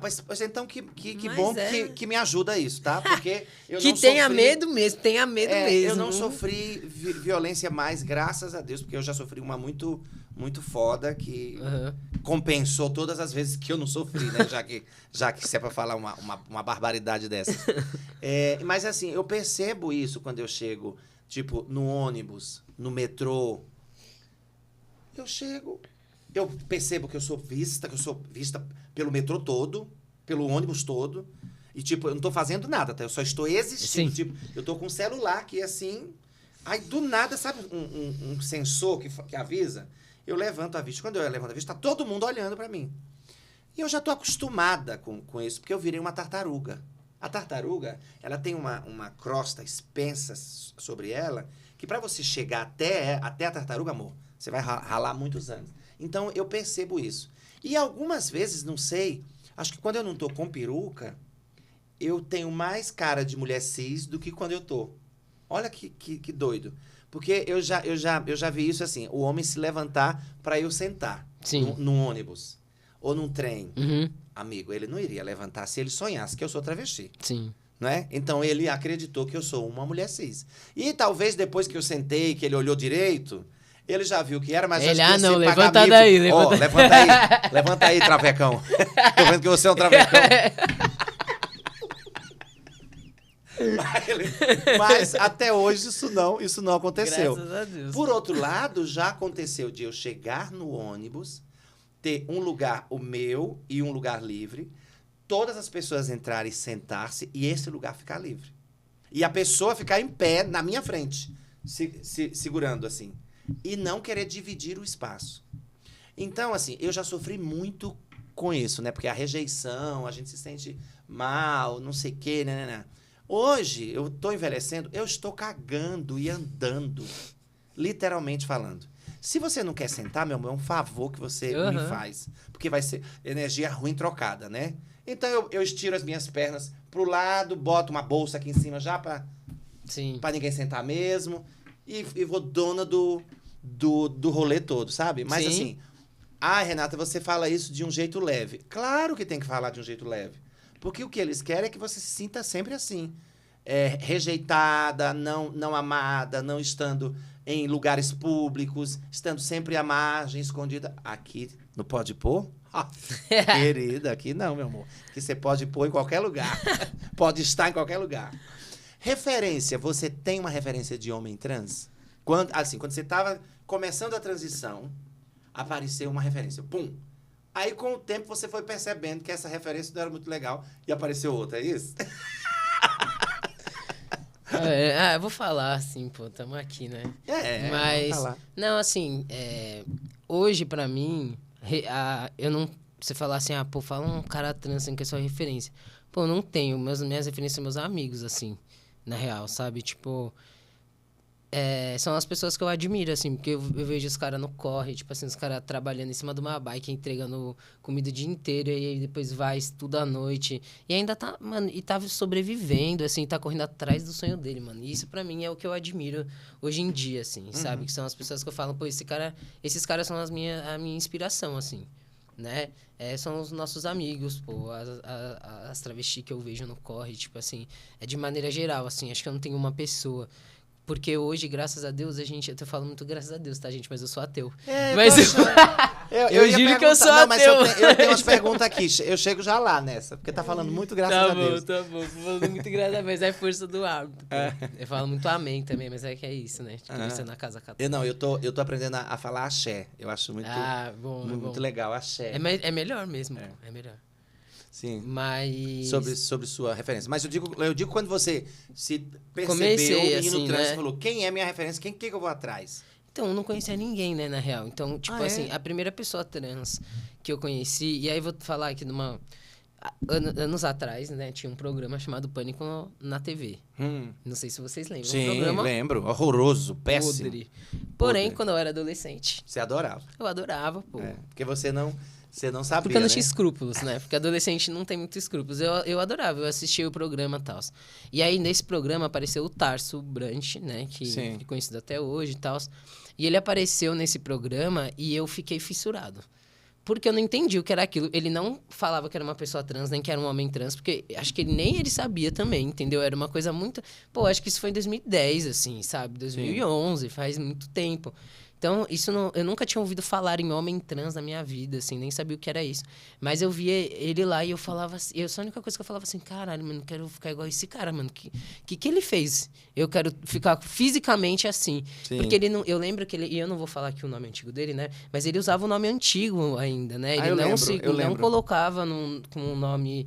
Pois então que bom que me ajuda isso, tá? Porque eu que não tenha sofri, medo mesmo, tenha medo mesmo. Eu não sofri violência mais, graças a Deus, porque eu já sofri uma muito, muito foda que compensou todas as vezes que eu não sofri, né? Já que se é pra falar uma barbaridade dessas. Mas assim, eu percebo isso quando eu chego, tipo, no ônibus, no metrô. Eu chego... Eu percebo que eu sou vista pelo metrô todo, pelo ônibus todo. E, tipo, eu não tô fazendo nada, tá? Eu só estou existindo. Sim. Tipo, eu tô com um celular que, assim... Aí, do nada, sabe um sensor que avisa? Eu levanto a vista. Quando eu levanto a vista, tá todo mundo olhando pra mim. E eu já tô acostumada com isso, porque eu virei uma tartaruga. A tartaruga, ela tem uma crosta espessa sobre ela, que pra você chegar até a tartaruga, amor, você vai ralar muitos anos. Então, eu percebo isso. E algumas vezes, não sei, acho que quando eu não tô com peruca, eu tenho mais cara de mulher cis do que quando eu tô. Olha que doido. Porque eu já vi isso assim, o homem se levantar para eu sentar num ônibus ou num trem. Amigo, ele não iria levantar se ele sonhasse que eu sou travesti. Sim. né? Então ele acreditou que eu sou uma mulher cis. E talvez depois que eu sentei, que ele olhou direito, ele já viu que era, mas Ele, acho que não, você levanta pagar daí, mico. Ó, levanta aí. Levanta aí, travecão. Tô vendo que você é um travecão. Mas até hoje isso não aconteceu. Graças a Deus. Por outro lado, já aconteceu de eu chegar no ônibus, ter um lugar, o meu, e um lugar livre, todas as pessoas entrarem e sentar-se, e esse lugar ficar livre. E a pessoa ficar em pé na minha frente, segurando assim. E não querer dividir o espaço. Então, assim, eu já sofri muito com isso, né? Porque a rejeição, a gente se sente mal, não sei o quê, né? Hoje, eu tô envelhecendo, eu estou cagando e andando, literalmente falando. Se você não quer sentar, meu amor, é um favor que você me faz. Porque vai ser energia ruim trocada, né? Então, eu estiro as minhas pernas pro lado, boto uma bolsa aqui em cima já pra ninguém sentar mesmo. E vou dona do rolê todo, sabe? Mas assim, Renata, você fala isso de um jeito leve. Claro que tem que falar de um jeito leve. Porque o que eles querem é que você se sinta sempre assim. Rejeitada, não amada, não estando em lugares públicos, estando sempre à margem, escondida. Aqui no Pode Pôr? Querida, aqui não, meu amor. Aqui você pode pôr em qualquer lugar. Pode estar em qualquer lugar. Referência, você tem uma referência de homem trans? Quando você estava começando a transição, apareceu uma referência. Pum! Aí, com o tempo, você foi percebendo que essa referência não era muito legal e apareceu outra, é isso? Eu vou falar, assim, pô, tamo aqui, né? Mas, vamos falar. não, assim, hoje, pra mim, eu não... Você falar assim, fala um cara trans, assim, que é sua referência. Pô, não tenho. Minhas referências são meus amigos, assim, na real, sabe? Tipo... são as pessoas que eu admiro, assim, porque eu vejo os caras no corre, tipo assim, os caras trabalhando em cima de uma bike, entregando comida o dia inteiro, e aí depois vai, estuda à noite, e ainda tá, mano, e tá sobrevivendo, assim, tá correndo atrás do sonho dele, mano. E isso pra mim é o que eu admiro hoje em dia, assim, sabe? Que são as pessoas que eu falo, pô, esses caras são a minha inspiração, assim, né? São os nossos amigos, pô, as travestis que eu vejo no corre, tipo assim, de maneira geral, assim, acho que eu não tenho uma pessoa. Porque hoje, graças a Deus, eu falo muito graças a Deus, tá, gente? Mas eu sou ateu. Mas eu juro que eu sou ateu. Mas eu tenho umas perguntas aqui. Eu chego já lá nessa. Porque tá falando muito graças a Deus. Tá bom. Falando muito graças a Deus. Mas é força do hábito. Eu falo muito amém também, mas é que é isso, né? Crescer na casa católica. Eu tô aprendendo a falar axé. Eu acho muito, muito legal, axé. É melhor mesmo. É melhor. Sim. Mas... Sobre sua referência. Mas eu digo quando você se percebeu, Comecei, o menino assim, trans, né? você falou, quem é minha referência? Quem que eu vou atrás? Então, eu não conhecia ninguém, né, na real. Então, tipo assim, a primeira pessoa trans que eu conheci... E aí, vou falar aqui anos atrás, né, tinha um programa chamado Pânico na TV. Não sei se vocês lembram. Sim, um programa lembro. Horroroso, péssimo. Porém, quando eu era adolescente... Você adorava. Eu adorava, pô. Porque você não sabia, Porque eu não né? tinha escrúpulos, né? Porque adolescente não tem muitos escrúpulos. Eu adorava, eu assistia o programa e tal. E aí, nesse programa, apareceu o Tarso Brant, né? Que é conhecido até hoje e tal. E ele apareceu nesse programa e eu fiquei fissurado. Porque eu não entendi o que era aquilo. Ele não falava que era uma pessoa trans, nem que era um homem trans, porque acho que nem ele sabia também, entendeu? Era uma coisa muito... Pô, acho que isso foi em 2010, assim, sabe? 2011, faz muito tempo. Então, eu nunca tinha ouvido falar em homem trans na minha vida, assim, nem sabia o que era isso. Mas eu via ele lá e eu falava assim... A única coisa que eu falava assim, caralho, mano, não quero ficar igual esse cara, mano. Que ele fez? Eu quero ficar fisicamente assim. Sim. Porque ele não... Eu lembro que ele... E eu não vou falar aqui o nome antigo dele, né? Mas ele usava o nome antigo ainda, né? Ele não colocava com um nome...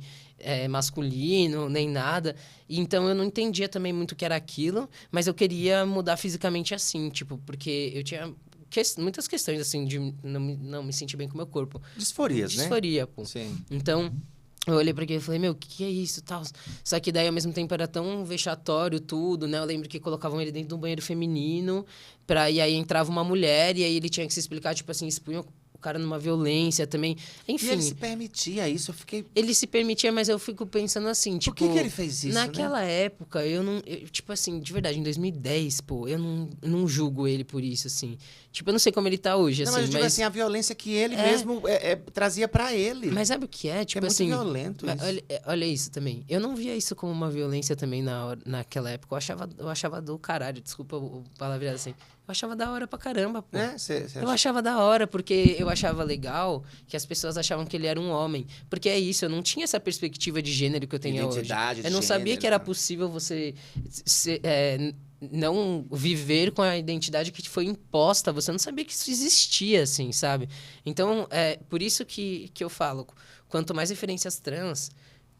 masculino, nem nada. Então, eu não entendia também muito o que era aquilo, mas eu queria mudar fisicamente assim, tipo, porque eu tinha muitas questões, assim, de não me sentir bem com o meu corpo. Disforias, né? Disforia, pô. Sim. Então, eu olhei pra aquilo e falei, meu, o que é isso, tal? Só que daí, ao mesmo tempo, era tão vexatório tudo, né? Eu lembro que colocavam ele dentro de um banheiro feminino, e aí entrava uma mulher, e aí ele tinha que se explicar, tipo assim, expunha o cara numa violência também. Enfim. E ele se permitia isso, eu fiquei... Ele se permitia, mas eu fico pensando assim, tipo... Por que ele fez isso, naquela época, tipo assim, de verdade, em 2010, pô, eu não julgo ele por isso, assim. Tipo, eu não sei como ele tá hoje, Não, assim, mas eu digo assim, a violência que ele mesmo trazia pra ele. Mas sabe o que é? Tipo é muito assim... violento isso. Olha isso também. Eu não via isso como uma violência também naquela época. Eu achava do caralho, desculpa o palavreado assim. Eu achava da hora pra caramba, pô. Eu achava da hora, porque eu achava legal que as pessoas achavam que ele era um homem. Porque é isso, eu não tinha essa perspectiva de gênero que eu tenho hoje. Eu não sabia que era possível você não viver com a identidade que te foi imposta. Você não sabia que isso existia, assim, sabe? Então, é por isso que eu falo, quanto mais referências trans,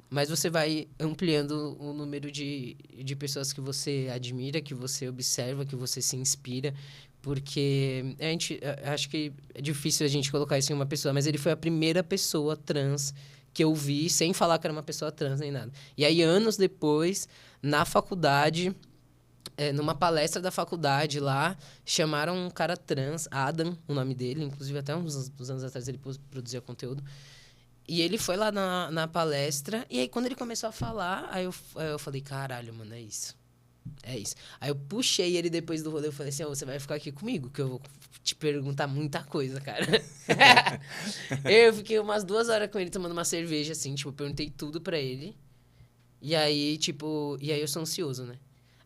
mais você vai ampliando o número de pessoas que você admira, que você observa, que você se inspira. Porque acho que é difícil a gente colocar isso em uma pessoa, mas ele foi a primeira pessoa trans que eu vi, sem falar que era uma pessoa trans nem nada. E aí, anos depois, na faculdade... numa palestra da faculdade lá, chamaram um cara trans, Adam, o nome dele, inclusive até uns anos atrás ele produzia conteúdo. E ele foi lá na palestra, e aí quando ele começou a falar, aí eu falei, caralho, mano, é isso. É isso. Aí eu puxei ele depois do rolê, eu falei assim, você vai ficar aqui comigo, que eu vou te perguntar muita coisa, cara. Eu fiquei umas 2 horas com ele tomando uma cerveja, assim, tipo, perguntei tudo pra ele. E aí, eu sou ansioso, né?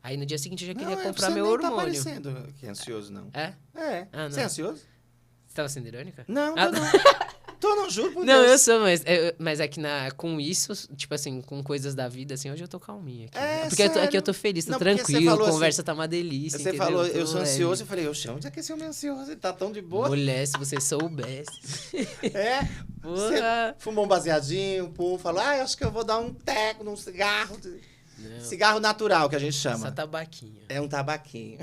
Aí no dia seguinte eu já queria comprar meu hormônio. Não tá parecendo que é ansioso, não. É? É. Ah, não. Você é ansioso? Você tava sendo irônica? Não, não. Tô, não juro por Não, Deus. eu sou, mas é que com isso, tipo assim, com coisas da vida, assim, hoje eu tô calminha aqui. Porque aqui eu tô feliz, tô tranquilo, a conversa tá uma delícia, Você entendeu? falou, eu sou ansioso, eu falei, onde é que esse homem é ansioso? Ele tá tão de boa. Mulher, se você soubesse. Você fumou um baseadinho, falou, eu acho que eu vou dar um teco num cigarro. Não. Cigarro natural, que a gente chama. Só tabaquinho. É um tabaquinho.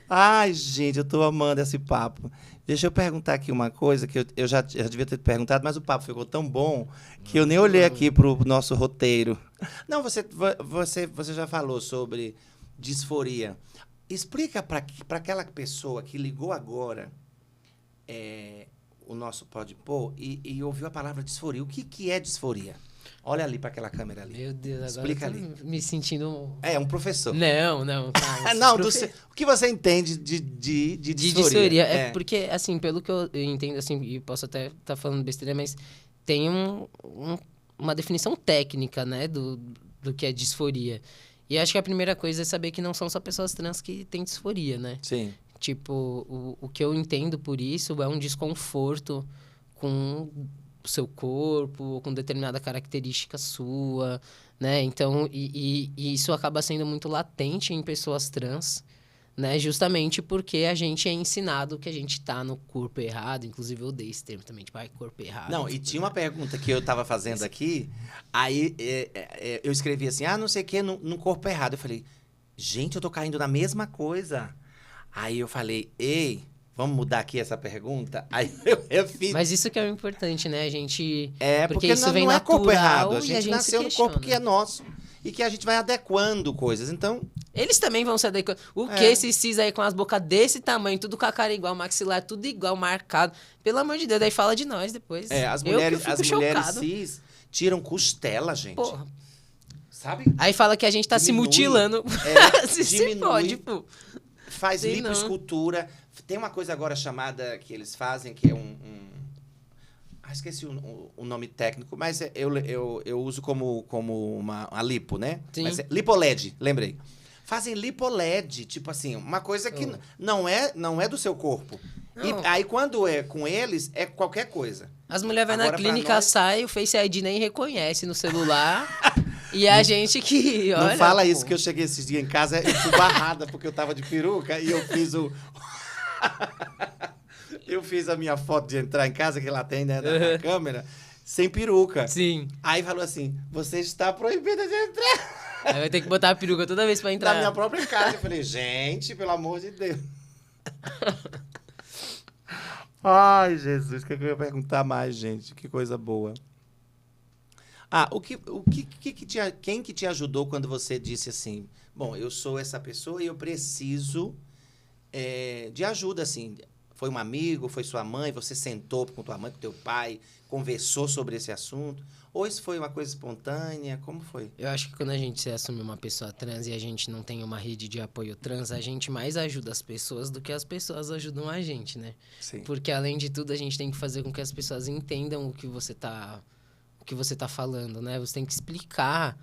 Ai, gente, eu tô amando esse papo. Deixa eu perguntar aqui uma coisa que eu já devia ter perguntado, mas o papo ficou tão bom que eu nem olhei aqui pro nosso roteiro. Não, você já falou sobre disforia. Explica para aquela pessoa que ligou agora o nosso Pode Pôr e ouviu a palavra disforia. O que é disforia? Olha ali para aquela câmera ali. Meu Deus, agora explica eu tô ali. Me sentindo... Um professor. Não. Calma, não, o que você entende de disforia? De disforia. Porque, assim, pelo que eu entendo, assim, e posso até estar falando besteira, mas tem uma definição técnica, né, do que é disforia. E acho que a primeira coisa é saber que não são só pessoas trans que têm disforia, né? Sim. Tipo, o que eu entendo por isso é um desconforto com o seu corpo, ou com determinada característica sua, né? Então, e isso acaba sendo muito latente em pessoas trans, né? Justamente porque a gente é ensinado que a gente tá no corpo errado. Inclusive, eu odeio esse termo também, tipo, corpo errado. Não, e tinha uma pergunta que eu tava fazendo aqui, aí eu escrevi assim, não sei o que, no corpo errado. Eu falei, gente, eu tô caindo na mesma coisa. Aí eu falei, vamos mudar aqui essa pergunta? Aí eu fiz... Mas isso que é o importante, né? A gente... porque isso vem não é corpo errado. A gente nasceu no corpo que é nosso. E que a gente vai adequando coisas. Então... Eles também vão se adequando. Que esses cis aí com as bocas desse tamanho, tudo com a cara igual, maxilar, tudo igual, marcado. Pelo amor de Deus, daí fala de nós depois. As mulheres cis tiram costela, gente. Porra. Sabe? Aí fala que a gente tá se mutilando. Se pode, pô. Faz lipoescultura. Tem uma coisa agora chamada que eles fazem, que é esqueci o nome técnico, mas eu uso como uma lipo, né? Sim. Mas lipoled, lembrei. Fazem lipoled, tipo assim, uma coisa que não é do seu corpo. E aí, quando é com eles, é qualquer coisa. As mulheres vão na clínica, sai, o Face ID nem reconhece no celular. E a gente que, olha... Não fala isso, que eu cheguei esses dias em casa e fui barrada porque eu tava de peruca e eu fiz eu fiz a minha foto de entrar em casa, que lá tem, né, na câmera, sem peruca. Sim. Aí falou assim, você está proibida de entrar. Aí vai ter que botar a peruca toda vez pra entrar. Na minha própria casa. Eu falei, gente, pelo amor de Deus. Ai, Jesus, o que eu ia perguntar mais, gente? Que coisa boa. Quem que te ajudou quando você disse assim, bom, eu sou essa pessoa e eu preciso de ajuda, assim. Foi um amigo, foi sua mãe, você sentou com tua mãe, com teu pai, conversou sobre esse assunto? Ou isso foi uma coisa espontânea? Como foi? Eu acho que quando a gente se assume uma pessoa trans e a gente não tem uma rede de apoio trans, a gente mais ajuda as pessoas do que as pessoas ajudam a gente, né? Sim. Porque, além de tudo, a gente tem que fazer com que as pessoas entendam o que você tá falando, né? Você tem que explicar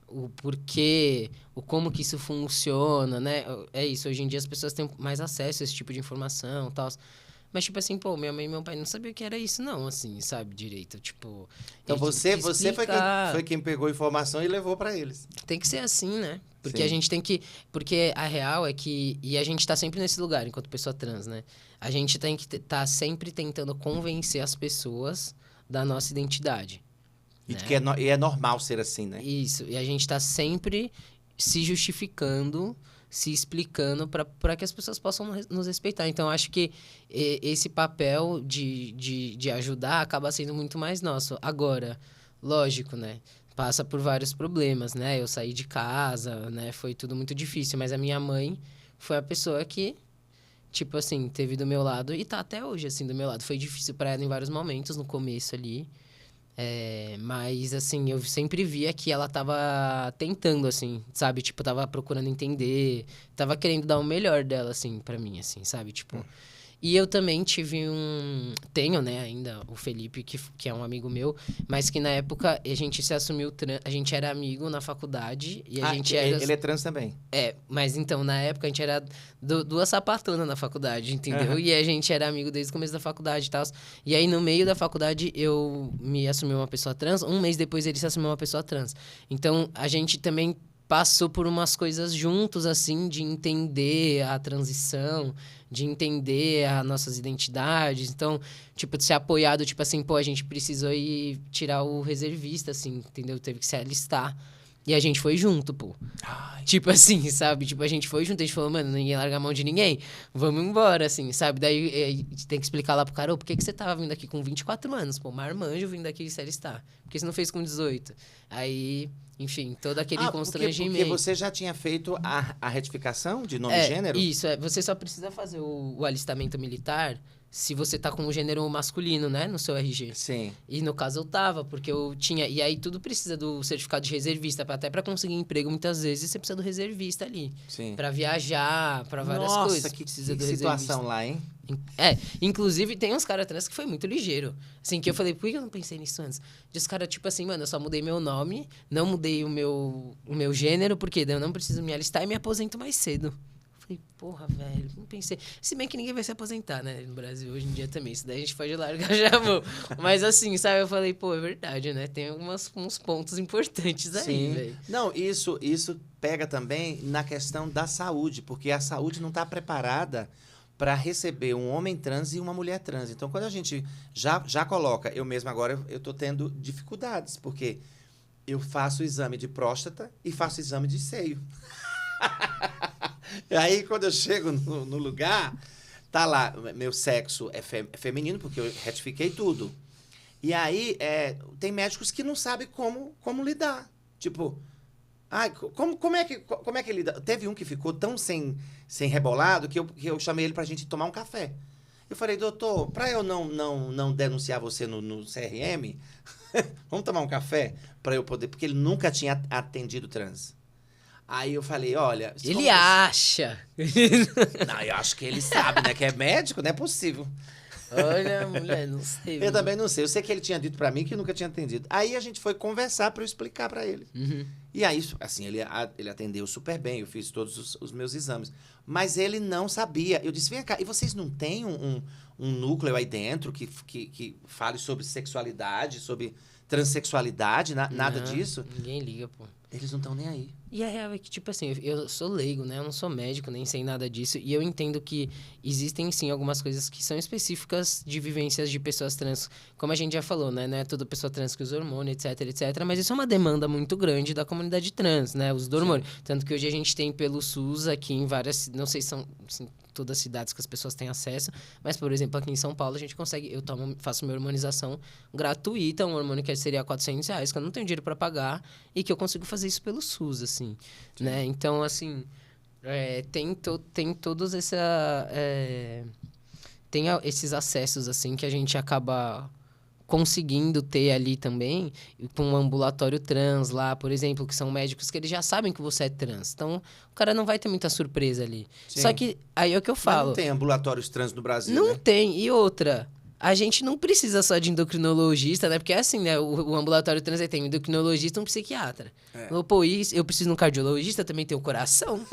o porquê, o como que isso funciona, né? É isso, hoje em dia as pessoas têm mais acesso a esse tipo de informação e tal. Mas, tipo assim, pô, minha mãe e meu pai não sabiam o que era isso, não, assim, sabe, direito. Tipo. Então eles você tinham que foi explicar. foi quem pegou a informação e levou para eles. Tem que ser assim, né? Porque Sim. a gente tem que. Porque a real é que. E a gente tá sempre nesse lugar, enquanto pessoa trans, né? A gente tem que tá sempre tentando convencer as pessoas da nossa identidade. E né? que é normal ser assim, né? Isso. E a gente tá sempre se justificando, se explicando para que as pessoas possam nos respeitar. Então, acho que esse papel de ajudar acaba sendo muito mais nosso. Agora, lógico, né? Passa por vários problemas, né? Eu saí de casa, né? Foi tudo muito difícil. Mas a minha mãe foi a pessoa que, tipo assim, teve do meu lado e tá até hoje, assim, do meu lado. Foi difícil para ela em vários momentos, no começo ali. Mas, assim, eu sempre via que ela tava tentando, assim, sabe? Tipo, tava procurando entender, tava querendo dar o melhor dela, assim, pra mim, assim, sabe? Tipo... E eu também tive tenho, né, ainda o Felipe, que é um amigo meu, mas que na época a gente se assumiu... A gente era amigo na faculdade e a gente era... Ele é trans também. Mas então, na época, a gente era duas sapatonas na faculdade, entendeu? Uhum. E a gente era amigo desde o começo da faculdade e tal. E aí, no meio da faculdade, eu me assumi uma pessoa trans. Um mês depois, ele se assumiu uma pessoa trans. Então, a gente também passou por umas coisas juntos, assim, de entender a transição, de entender as nossas identidades. Então, tipo, de ser apoiado, tipo assim, pô, a gente precisou ir tirar o reservista, assim, entendeu? Teve que se alistar. E a gente foi junto, pô. Ai. Tipo assim, sabe? Tipo, a gente foi junto, a gente falou, mano, ninguém larga a mão de ninguém, vamos embora, assim, sabe? Daí a gente tem que explicar lá pro cara, por que você tava vindo aqui com 24 anos, pô, marmanjo vindo aqui se alistar? Por que você não fez com 18? Aí, enfim, todo aquele constrangimento. Porque você já tinha feito a retificação de nome e gênero? Isso, você só precisa fazer o alistamento militar se você tá com o gênero masculino, né, no seu RG. Sim. E no caso eu tava, porque eu tinha... E aí tudo precisa do certificado de reservista, até pra conseguir emprego, muitas vezes você precisa do reservista ali. Sim. Pra viajar, pra várias coisas. Nossa, que precisa do situação reservista. lá, hein? Inclusive tem uns caras trans que foi muito ligeiro. Assim, que eu falei, por que eu não pensei nisso antes? De os caras, tipo assim, mano, eu só mudei meu nome, não mudei o meu gênero, porque daí eu não preciso me alistar e me aposento mais cedo. Falei, porra, velho, não pensei. Se bem que ninguém vai se aposentar, né? No Brasil, hoje em dia também. Isso daí a gente pode largar já, amor. Mas assim, sabe? Eu falei, pô, é verdade, né? Tem uns pontos importantes aí, velho. Não, isso pega também na questão da saúde, porque a saúde não está preparada para receber um homem trans e uma mulher trans. Então, quando a gente já coloca, eu mesmo agora, eu estou tendo dificuldades, porque eu faço o exame de próstata e faço o exame de seio. E aí, quando eu chego no lugar, tá lá, meu sexo é feminino, porque eu retifiquei tudo. E aí, tem médicos que não sabem como lidar. Tipo, como é que lida? Teve um que ficou tão sem rebolado que eu chamei ele pra gente tomar um café. Eu falei, doutor, pra eu não denunciar você no CRM, vamos tomar um café? Pra eu poder... Porque ele nunca tinha atendido trans. Aí eu falei, olha... Ele acha. Não, eu acho que ele sabe, né? Que é médico, não é possível. Olha, mulher, não sei. Eu também não sei. Eu sei que ele tinha dito pra mim que nunca tinha atendido. Aí a gente foi conversar pra eu explicar pra ele. Uhum. E aí, assim, ele atendeu super bem. Eu fiz todos os meus exames. Mas ele não sabia. Eu disse, vem cá, e vocês não têm um núcleo aí dentro que fale sobre sexualidade, sobre transexualidade, nada disso? Ninguém liga, pô. Eles não estão nem aí. E a real é que, tipo assim, eu sou leigo, né? Eu não sou médico, nem sei nada disso. E eu entendo que existem, sim, algumas coisas que são específicas de vivências de pessoas trans. Como a gente já falou, né? Não é toda pessoa trans que usa hormônio, etc, etc. Mas isso é uma demanda muito grande da comunidade trans, né? Uso do hormônio. Tanto que hoje a gente tem pelo SUS aqui em várias... Não sei se são... Assim, todas as cidades que as pessoas têm acesso, mas, por exemplo, aqui em São Paulo a gente consegue, faço minha hormonização gratuita, um hormônio que seria R$400, que eu não tenho dinheiro para pagar e que eu consigo fazer isso pelo SUS, assim, né? Então, assim, tem todos tem esses acessos, assim, que a gente acaba conseguindo ter ali também, com um ambulatório trans lá, por exemplo, que são médicos que eles já sabem que você é trans. Então, o cara não vai ter muita surpresa ali. Sim. Só que, aí é o que eu falo. Mas não tem ambulatórios trans no Brasil, Não né? tem. E outra, a gente não precisa só de endocrinologista, né? Porque é assim, né? O ambulatório trans aí tem um endocrinologista e um psiquiatra. Pô, isso, eu preciso de um cardiologista, também tenho coração.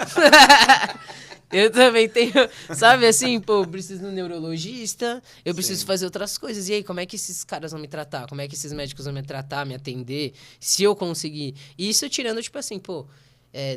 Eu também tenho, sabe assim, pô, eu preciso de um neurologista, eu preciso fazer outras coisas. E aí, como é que esses caras vão me tratar? Como é que esses médicos vão me tratar, me atender? Se eu conseguir. E isso tirando, tipo assim, pô,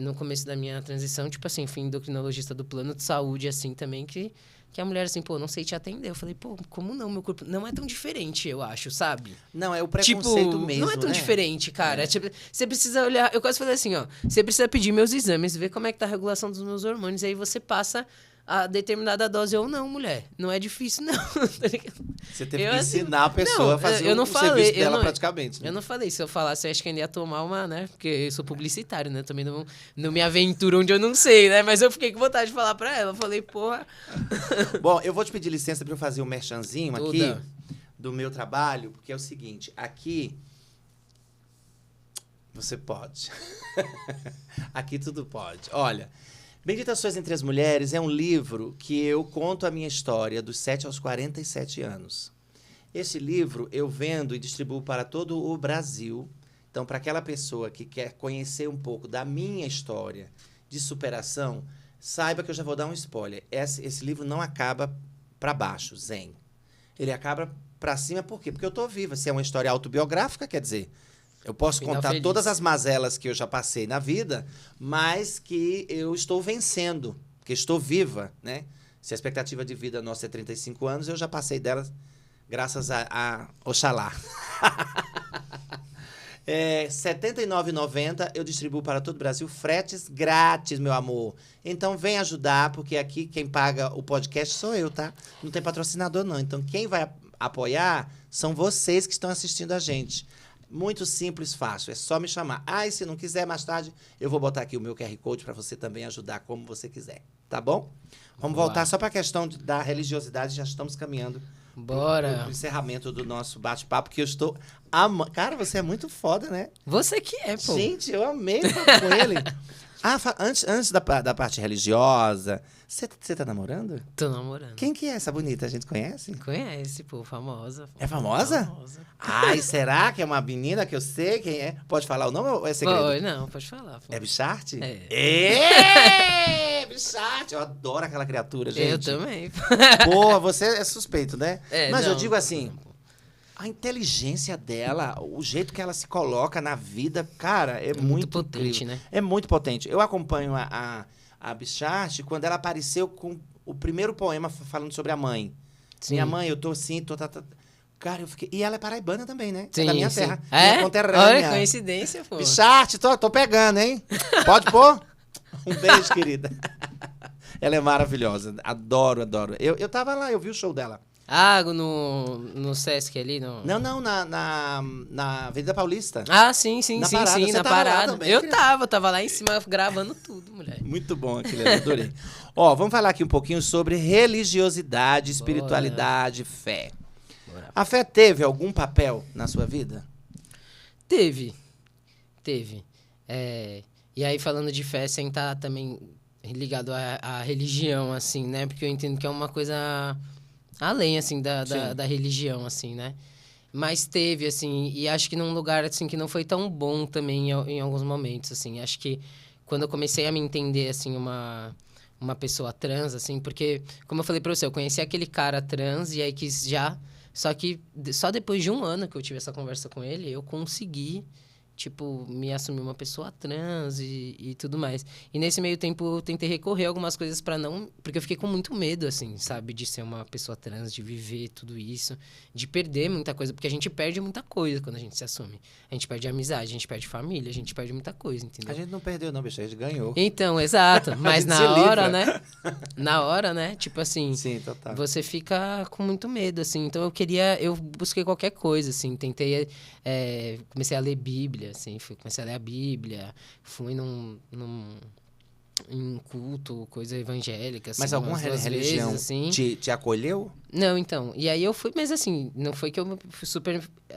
no começo da minha transição, tipo assim, fui endocrinologista do plano de saúde, assim, também, que a mulher, assim, pô, não sei te atender. Eu falei, pô, como não? Meu corpo não é tão diferente, eu acho, sabe? Não, é o preconceito Tipo, mesmo, não é tão né? diferente, cara. Tipo, você precisa olhar... Eu quase falei assim, ó. Você precisa pedir meus exames, ver como é que tá a regulação dos meus hormônios. Aí você passa a determinada dose ou não, mulher. Não é difícil, não. Você teve que ensinar a pessoa a fazer o serviço dela praticamente. Né? Eu não falei. Se eu falasse, eu acho que ainda ia tomar uma, né? Porque eu sou publicitário, né? Também não me aventuro onde eu não sei, né? Mas eu fiquei com vontade de falar pra ela. Eu falei, porra... Bom, eu vou te pedir licença pra eu fazer um merchanzinho aqui Toda. do meu trabalho, porque é o seguinte, aqui você pode. Aqui tudo pode. Olha, Benditas Sois Entre as Mulheres é um livro que eu conto a minha história dos 7 aos 47 anos. Esse livro eu vendo e distribuo para todo o Brasil. Então, para aquela pessoa que quer conhecer um pouco da minha história de superação, saiba que eu já vou dar um spoiler. Esse livro não acaba para baixo, zen. Ele acaba para cima, por quê? Porque eu estou viva. Se é uma história autobiográfica, quer dizer, eu posso Final contar feliz. todas as mazelas que eu já passei na vida, mas que eu estou vencendo, que estou viva, né? Se a expectativa de vida nossa é 35 anos, eu já passei delas graças a Oxalá. R$ 79,90 eu distribuo para todo o Brasil, fretes grátis, meu amor. Então vem ajudar, porque aqui quem paga o podcast sou eu, tá? Não tem patrocinador, não. Então quem vai apoiar são vocês que estão assistindo a gente. Muito simples, fácil. É só me chamar. E se não quiser, mais tarde, eu vou botar aqui o meu QR Code para você também ajudar como você quiser. Tá bom? Vamos voltar só para a questão da religiosidade. Já estamos caminhando Bora. pro encerramento do nosso bate-papo, que eu estou amando. Cara, você é muito foda, né? Você que é, pô. Gente, eu amei o papo com ele. Antes da parte religiosa, você tá namorando? Tô namorando. Quem que é essa bonita? A gente conhece? Conhece, pô, famosa. É famosa? Famosa. Ai, será que é uma menina que eu sei quem é? Pode falar o nome ou é segredo? Pô, não, pode falar. Pô. É Bicharte? É. Bicharte! Eu adoro aquela criatura, gente. Eu também. Pô, você é suspeito, né? Mas eu não, digo assim, a inteligência dela, o jeito que ela se coloca na vida, cara, é muito potente, incrível. né? É muito potente. Eu acompanho a Bicharte quando ela apareceu com o primeiro poema falando sobre a mãe. Sim. Minha mãe, eu tô assim, Cara, eu fiquei... E ela é paraibana também, né? Sim, É da minha sim. terra. É? Minha conterrânea. Olha, coincidência, pô. Bicharte, tô pegando, hein? Pode pôr? Um beijo, querida. Ela é maravilhosa. Adoro, adoro. Eu tava lá, eu vi o show dela. No Sesc ali? No... Não, na Avenida Paulista. Sim, Na parada. Você na tava lá parada. também, Eu querida? tava lá em cima gravando tudo, mulher. Muito bom aquilo ali, adorei. Ó, vamos falar aqui um pouquinho sobre religiosidade, espiritualidade, fé. Bora. A fé teve algum papel na sua vida? Teve. E aí, falando de fé, sem estar também ligado à religião, assim, né? Porque eu entendo que é uma coisa além, assim, da religião, assim, né? Mas teve, assim, e acho que num lugar, assim, que não foi tão bom também em alguns momentos, assim. Acho que quando eu comecei a me entender, assim, uma pessoa trans, assim, porque, como eu falei pra você, eu conheci aquele cara trans e aí quis já... Só que só depois de um ano que eu tive essa conversa com ele, eu consegui, tipo, me assumir uma pessoa trans e tudo mais. E nesse meio tempo eu tentei recorrer a algumas coisas pra não... Porque eu fiquei com muito medo, assim, sabe? De ser uma pessoa trans, de viver tudo isso, de perder muita coisa. Porque a gente perde muita coisa quando a gente se assume. A gente perde amizade, a gente perde família, a gente perde muita coisa, entendeu? A gente não perdeu, não, bicho. A gente ganhou. Então, exato. Mas gente se na hora, livra. né? Na hora, né? Tipo assim... Sim, total. Você fica com muito medo, assim. Então, eu busquei qualquer coisa, assim. Tentei... comecei a ler Bíblia, assim. Comecei a ler a Bíblia. Fui em um culto, coisa evangélica, assim, Mas alguma umas 2 religião vezes, assim. te acolheu? Não, então. E aí eu fui, mas assim, não foi que eu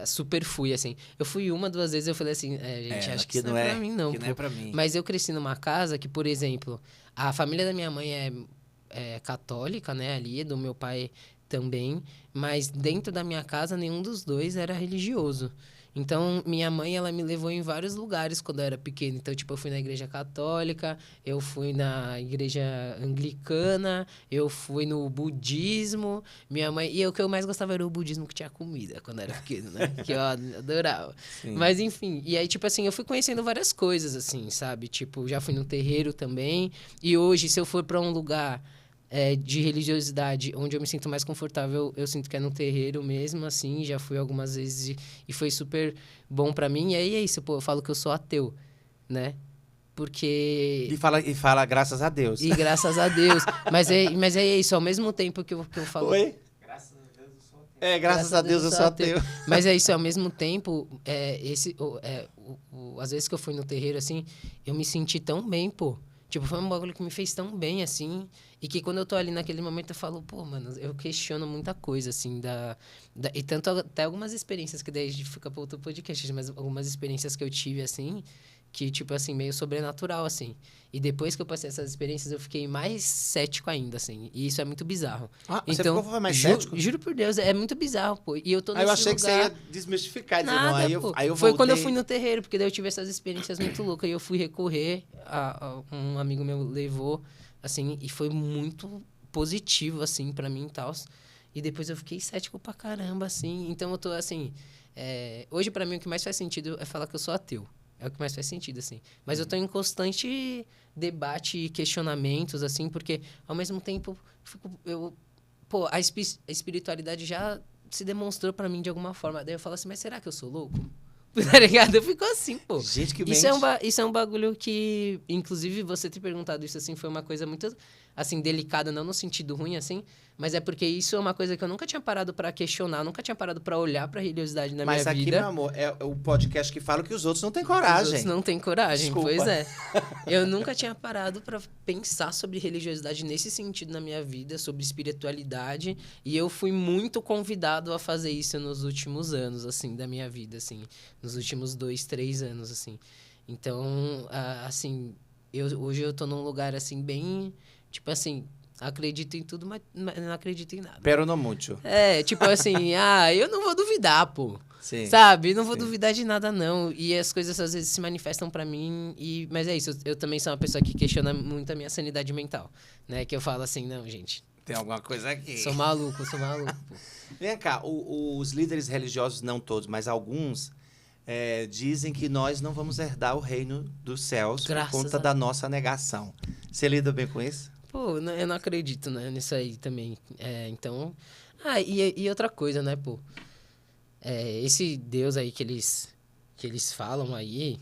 super fui, assim. Eu fui 1, 2 vezes, eu falei assim, gente, acho que isso não é pra mim, não, que não é pra mim. Mas eu cresci numa casa que, por exemplo, a família da minha mãe é católica, né, ali, do meu pai também, mas dentro da minha casa nenhum dos dois era religioso. Então, minha mãe, ela me levou em vários lugares quando eu era pequena. Então, tipo, eu fui na igreja católica, eu fui na igreja anglicana, eu fui no budismo. Minha mãe... E o que eu mais gostava era o budismo que tinha comida quando eu era pequeno, né? Que eu adorava. Sim. Mas, enfim. E aí, tipo assim, eu fui conhecendo várias coisas, assim, sabe? Tipo, já fui no terreiro também. E hoje, se eu for pra um lugar... de religiosidade, onde eu me sinto mais confortável, eu sinto que é no terreiro mesmo, assim, já fui algumas vezes e foi super bom pra mim. E aí é isso, pô, eu falo que eu sou ateu, né? Porque... E fala graças a Deus. E graças a Deus. Mas é isso, ao mesmo tempo que eu falo... Oi? Graças a Deus eu sou ateu. Graças a Deus eu sou ateu. Mas é isso, ao mesmo tempo, às vezes que eu fui no terreiro, assim, eu me senti tão bem, pô. Tipo, foi um bagulho que me fez tão bem, assim, e que quando eu tô ali naquele momento eu falo, pô, mano, eu questiono muita coisa, assim, e tanto até algumas experiências, que daí a gente fica pro outro podcast, mas algumas experiências que eu tive, assim, que, tipo, assim, meio sobrenatural, assim. E depois que eu passei essas experiências, eu fiquei mais cético ainda, assim, e isso é muito bizarro. Você então, ficou mais cético? Juro por Deus, é muito bizarro, pô. E eu tô nesse eu achei lugar... que você ia desmistificar, dizer, Nada, não, aí pô. eu Foi voltei... quando eu fui no terreiro, porque daí eu tive essas experiências muito loucas. E eu fui recorrer um amigo meu levou, assim, e foi muito positivo, assim, pra mim e tal. E depois eu fiquei cético pra caramba, assim. Então eu tô, assim... hoje, pra mim, o que mais faz sentido é falar que eu sou ateu. É o que mais faz sentido, assim. Mas eu tô em constante debate e questionamentos, assim, porque, ao mesmo tempo, a espiritualidade já se demonstrou pra mim de alguma forma. Daí eu falo assim, mas será que eu sou louco? Tá ligado? Eu fico assim, pô. Gente, que isso é um bagulho que, inclusive, você ter perguntado isso, assim, foi uma coisa muito, assim, delicada, não no sentido ruim, assim, mas é porque isso é uma coisa que eu nunca tinha parado pra questionar, nunca tinha parado pra olhar pra religiosidade na minha vida. Mas aqui, meu amor, é o podcast que fala que os outros não têm coragem. Os outros não têm coragem, Desculpa. Pois é. Eu nunca tinha parado pra pensar sobre religiosidade nesse sentido na minha vida, sobre espiritualidade, e eu fui muito convidado a fazer isso nos últimos anos, assim, da minha vida, assim, nos últimos 2, 3 anos, assim. Então, assim, hoje eu tô num lugar, assim, bem, tipo assim, acredito em tudo, mas não acredito em nada. Pero no mucho. Tipo assim, eu não vou duvidar, pô. Sim. Sabe? Não vou duvidar de nada, não. E as coisas, às vezes, se manifestam pra mim. Mas é isso, eu também sou uma pessoa que questiona muito a minha sanidade mental, né? Que eu falo assim, não, gente... Tem alguma coisa aqui. Sou maluco, pô. Vem cá, os líderes religiosos, não todos, mas alguns... dizem que nós não vamos herdar o reino dos céus por conta da nossa negação. Você lida bem com isso? Pô, eu não acredito, né, nisso aí também. Então... e outra coisa, né, pô? Esse Deus aí que eles falam aí,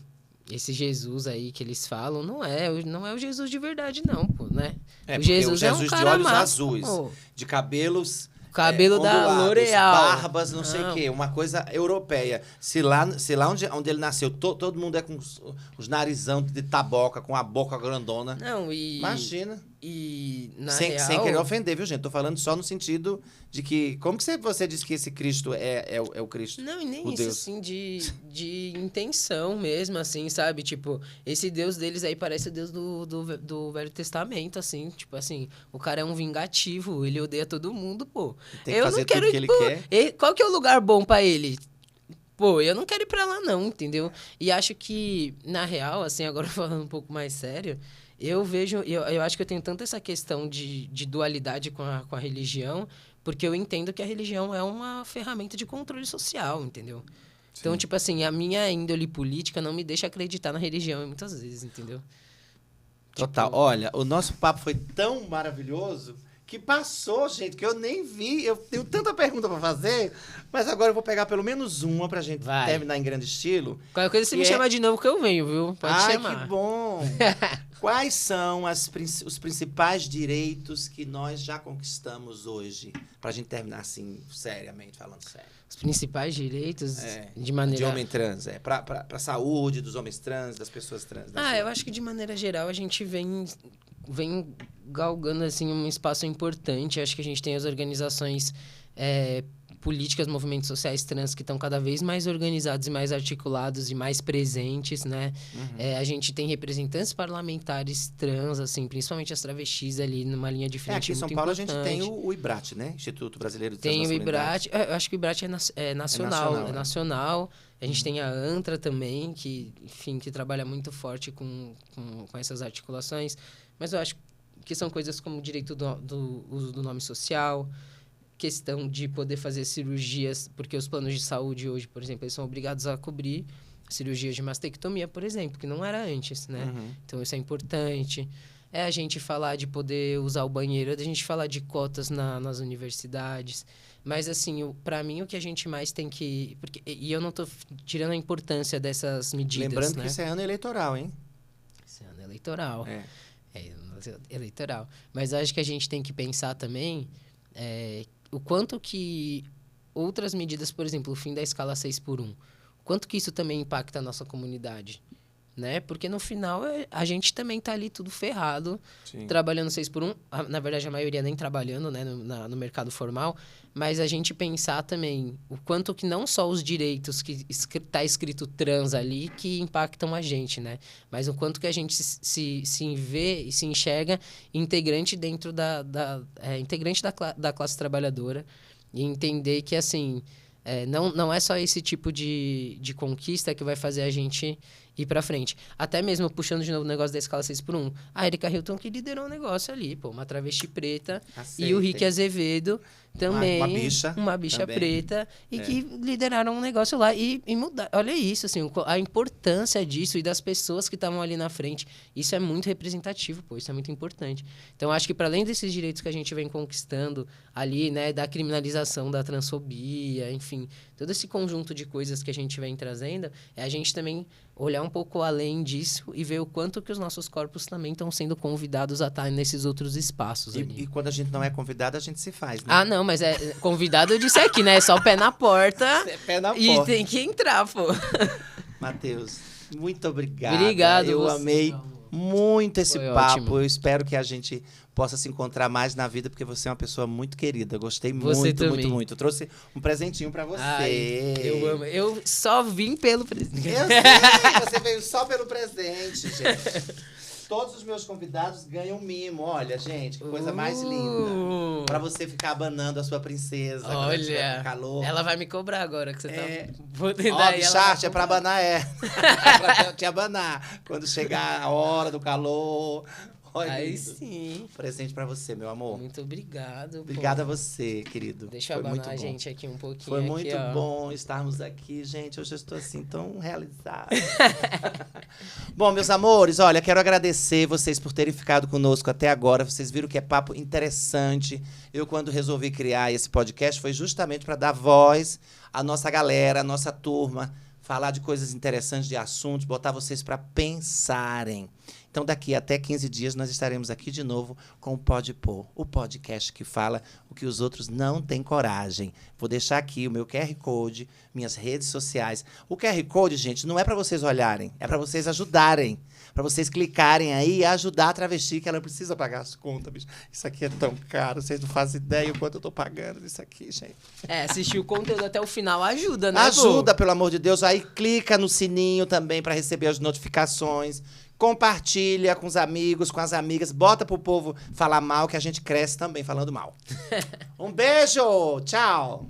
esse Jesus aí que eles falam, não é o Jesus de verdade, não, pô, né? O Jesus é um cara de olhos azuis, pô. De cabelos... Cabelo da L'Oréal. Barbas, não sei o quê. Uma coisa europeia. Se lá onde ele nasceu, todo mundo é com os narizão de taboca, com a boca grandona. Não, Imagina. E, na sem real... querer ofender, viu, gente? Tô falando só no sentido de que... Como que você disse que esse Cristo é o Cristo? Não, e nem isso, Deus? assim, de intenção mesmo, assim, sabe? Tipo, esse Deus deles aí parece o Deus do Velho Testamento, assim. Tipo assim, o cara é um vingativo, ele odeia todo mundo, pô. Tem que fazer tudo que ele quer. Qual que é o lugar bom pra ele? Pô, eu não quero ir pra lá não, entendeu? E acho que, na real, assim, agora falando um pouco mais sério... Eu acho que eu tenho tanto essa questão de dualidade com a religião, porque eu entendo que a religião é uma ferramenta de controle social, entendeu? Sim. Então, tipo assim, a minha índole política não me deixa acreditar na religião muitas vezes, entendeu? Total. Tipo... Olha, o nosso papo foi tão maravilhoso que passou, gente, que eu nem vi. Eu tenho tanta pergunta pra fazer, mas agora eu vou pegar pelo menos uma pra gente terminar em grande estilo. Qualquer coisa você me chama de novo que eu venho, viu? Pode chamar. Ai, que bom! Quais são os principais direitos que nós já conquistamos hoje? Pra gente terminar assim, seriamente, falando sério. Os principais direitos de maneira... De homem trans, pra saúde dos homens trans, das pessoas trans. Eu acho que de maneira geral a gente vem galgando assim, um espaço importante. Acho que a gente tem as organizações políticas, movimentos sociais trans que estão cada vez mais organizados e mais articulados e mais presentes, né? A gente tem representantes parlamentares trans, assim, principalmente as travestis ali numa linha de frente aqui em São Paulo importante. A gente tem o IBRAT, né? Instituto Brasileiro de Transmasculinidade. Tem o IBRAT, eu acho que o IBRAT é nacional. A gente tem a ANTRA também, que, enfim, que trabalha muito forte com essas articulações. Mas eu acho que são coisas como o direito do uso do nome social, questão de poder fazer cirurgias, porque os planos de saúde hoje, por exemplo, eles são obrigados a cobrir cirurgias de mastectomia, por exemplo, que não era antes, né? Então, isso é importante. É a gente falar de poder usar o banheiro, é a gente falar de cotas nas universidades. Mas, assim, para mim, o que a gente mais tem que... E eu não estou tirando a importância dessas medidas, lembrando, né? que isso é ano eleitoral, hein? Isso é ano eleitoral. Eleitoral. Mas acho que a gente tem que pensar também... o quanto que outras medidas, por exemplo, o fim da escala 6x1, quanto que isso também impacta a nossa comunidade, né? Porque no final a gente também está ali tudo ferrado, sim, trabalhando 6x1, na verdade a maioria nem trabalhando, né, no mercado formal, mas a gente pensar também o quanto que não só os direitos que está escrito trans ali que impactam a gente, né? Mas o quanto que a gente se vê e se enxerga integrante dentro integrante da classe trabalhadora e entender que, assim, não é só esse tipo de conquista que vai fazer a gente ir pra frente. Até mesmo, puxando de novo o negócio da escala 6x1, a Erika Hilton que liderou o negócio ali, uma travesti preta, e o Rick Azevedo também, uma bicha também preta, e que lideraram um negócio lá e mudaram. Olha isso, assim, a importância disso e das pessoas que estavam ali na frente. Isso é muito representativo, isso é muito importante. Então, acho que para além desses direitos que a gente vem conquistando ali, né, da criminalização da transfobia, enfim, todo esse conjunto de coisas que a gente vem trazendo, a gente também olhar um pouco além disso e ver o quanto que os nossos corpos também estão sendo convidados a estar nesses outros espaços. E quando a gente não é convidado, a gente se faz, né? Não, mas convidado eu disse aqui, né? É só pé na porta. Pé na e porta. Tem que entrar, pô. Matheus, muito obrigado. Obrigado. Eu amei muito esse Foi papo. ótimo. Eu espero que a gente possa se encontrar mais na vida, porque você é uma pessoa muito querida. Gostei você muito, também. muito, muito. Eu trouxe um presentinho pra você. Ai, eu amo. Eu só vim pelo presente. Eu sei, você veio só pelo presente, gente. Todos os meus convidados ganham mimo. Olha, gente, que coisa mais linda. Pra você ficar abanando a sua princesa. Olha, com calor. Ela vai me cobrar agora que você tá... Ó, bicharte, é pra abanar, é pra te abanar. Quando chegar a hora do calor... Olha, aí lindo. sim. Presente pra você, meu amor. Muito obrigado. Obrigado a você, querido. Deixa eu abanar a gente aqui um pouquinho. Foi muito aqui, bom estarmos aqui, gente. Hoje eu estou assim tão realizada. Bom, meus amores, olha, quero agradecer vocês por terem ficado conosco até agora. Vocês viram que é papo interessante. Eu, quando resolvi criar esse podcast, foi justamente para dar voz à nossa galera, à nossa turma, falar de coisas interessantes, de assuntos, botar vocês para pensarem. Então, daqui até 15 dias, nós estaremos aqui de novo com o Pode Pô, o podcast que fala o que os outros não têm coragem. Vou deixar aqui o meu QR Code, minhas redes sociais. O QR Code, gente, não é para vocês olharem, é para vocês ajudarem. Para vocês clicarem aí e ajudar a travesti, que ela não precisa pagar as contas, bicho. Isso aqui é tão caro, vocês não fazem ideia o quanto eu tô pagando isso aqui, gente. Assistir o conteúdo até o final ajuda, né? Ajuda, pelo amor de Deus. Aí clica no sininho também para receber as notificações. Compartilha com os amigos, com as amigas. Bota pro povo falar mal, que a gente cresce também falando mal. Um beijo! Tchau!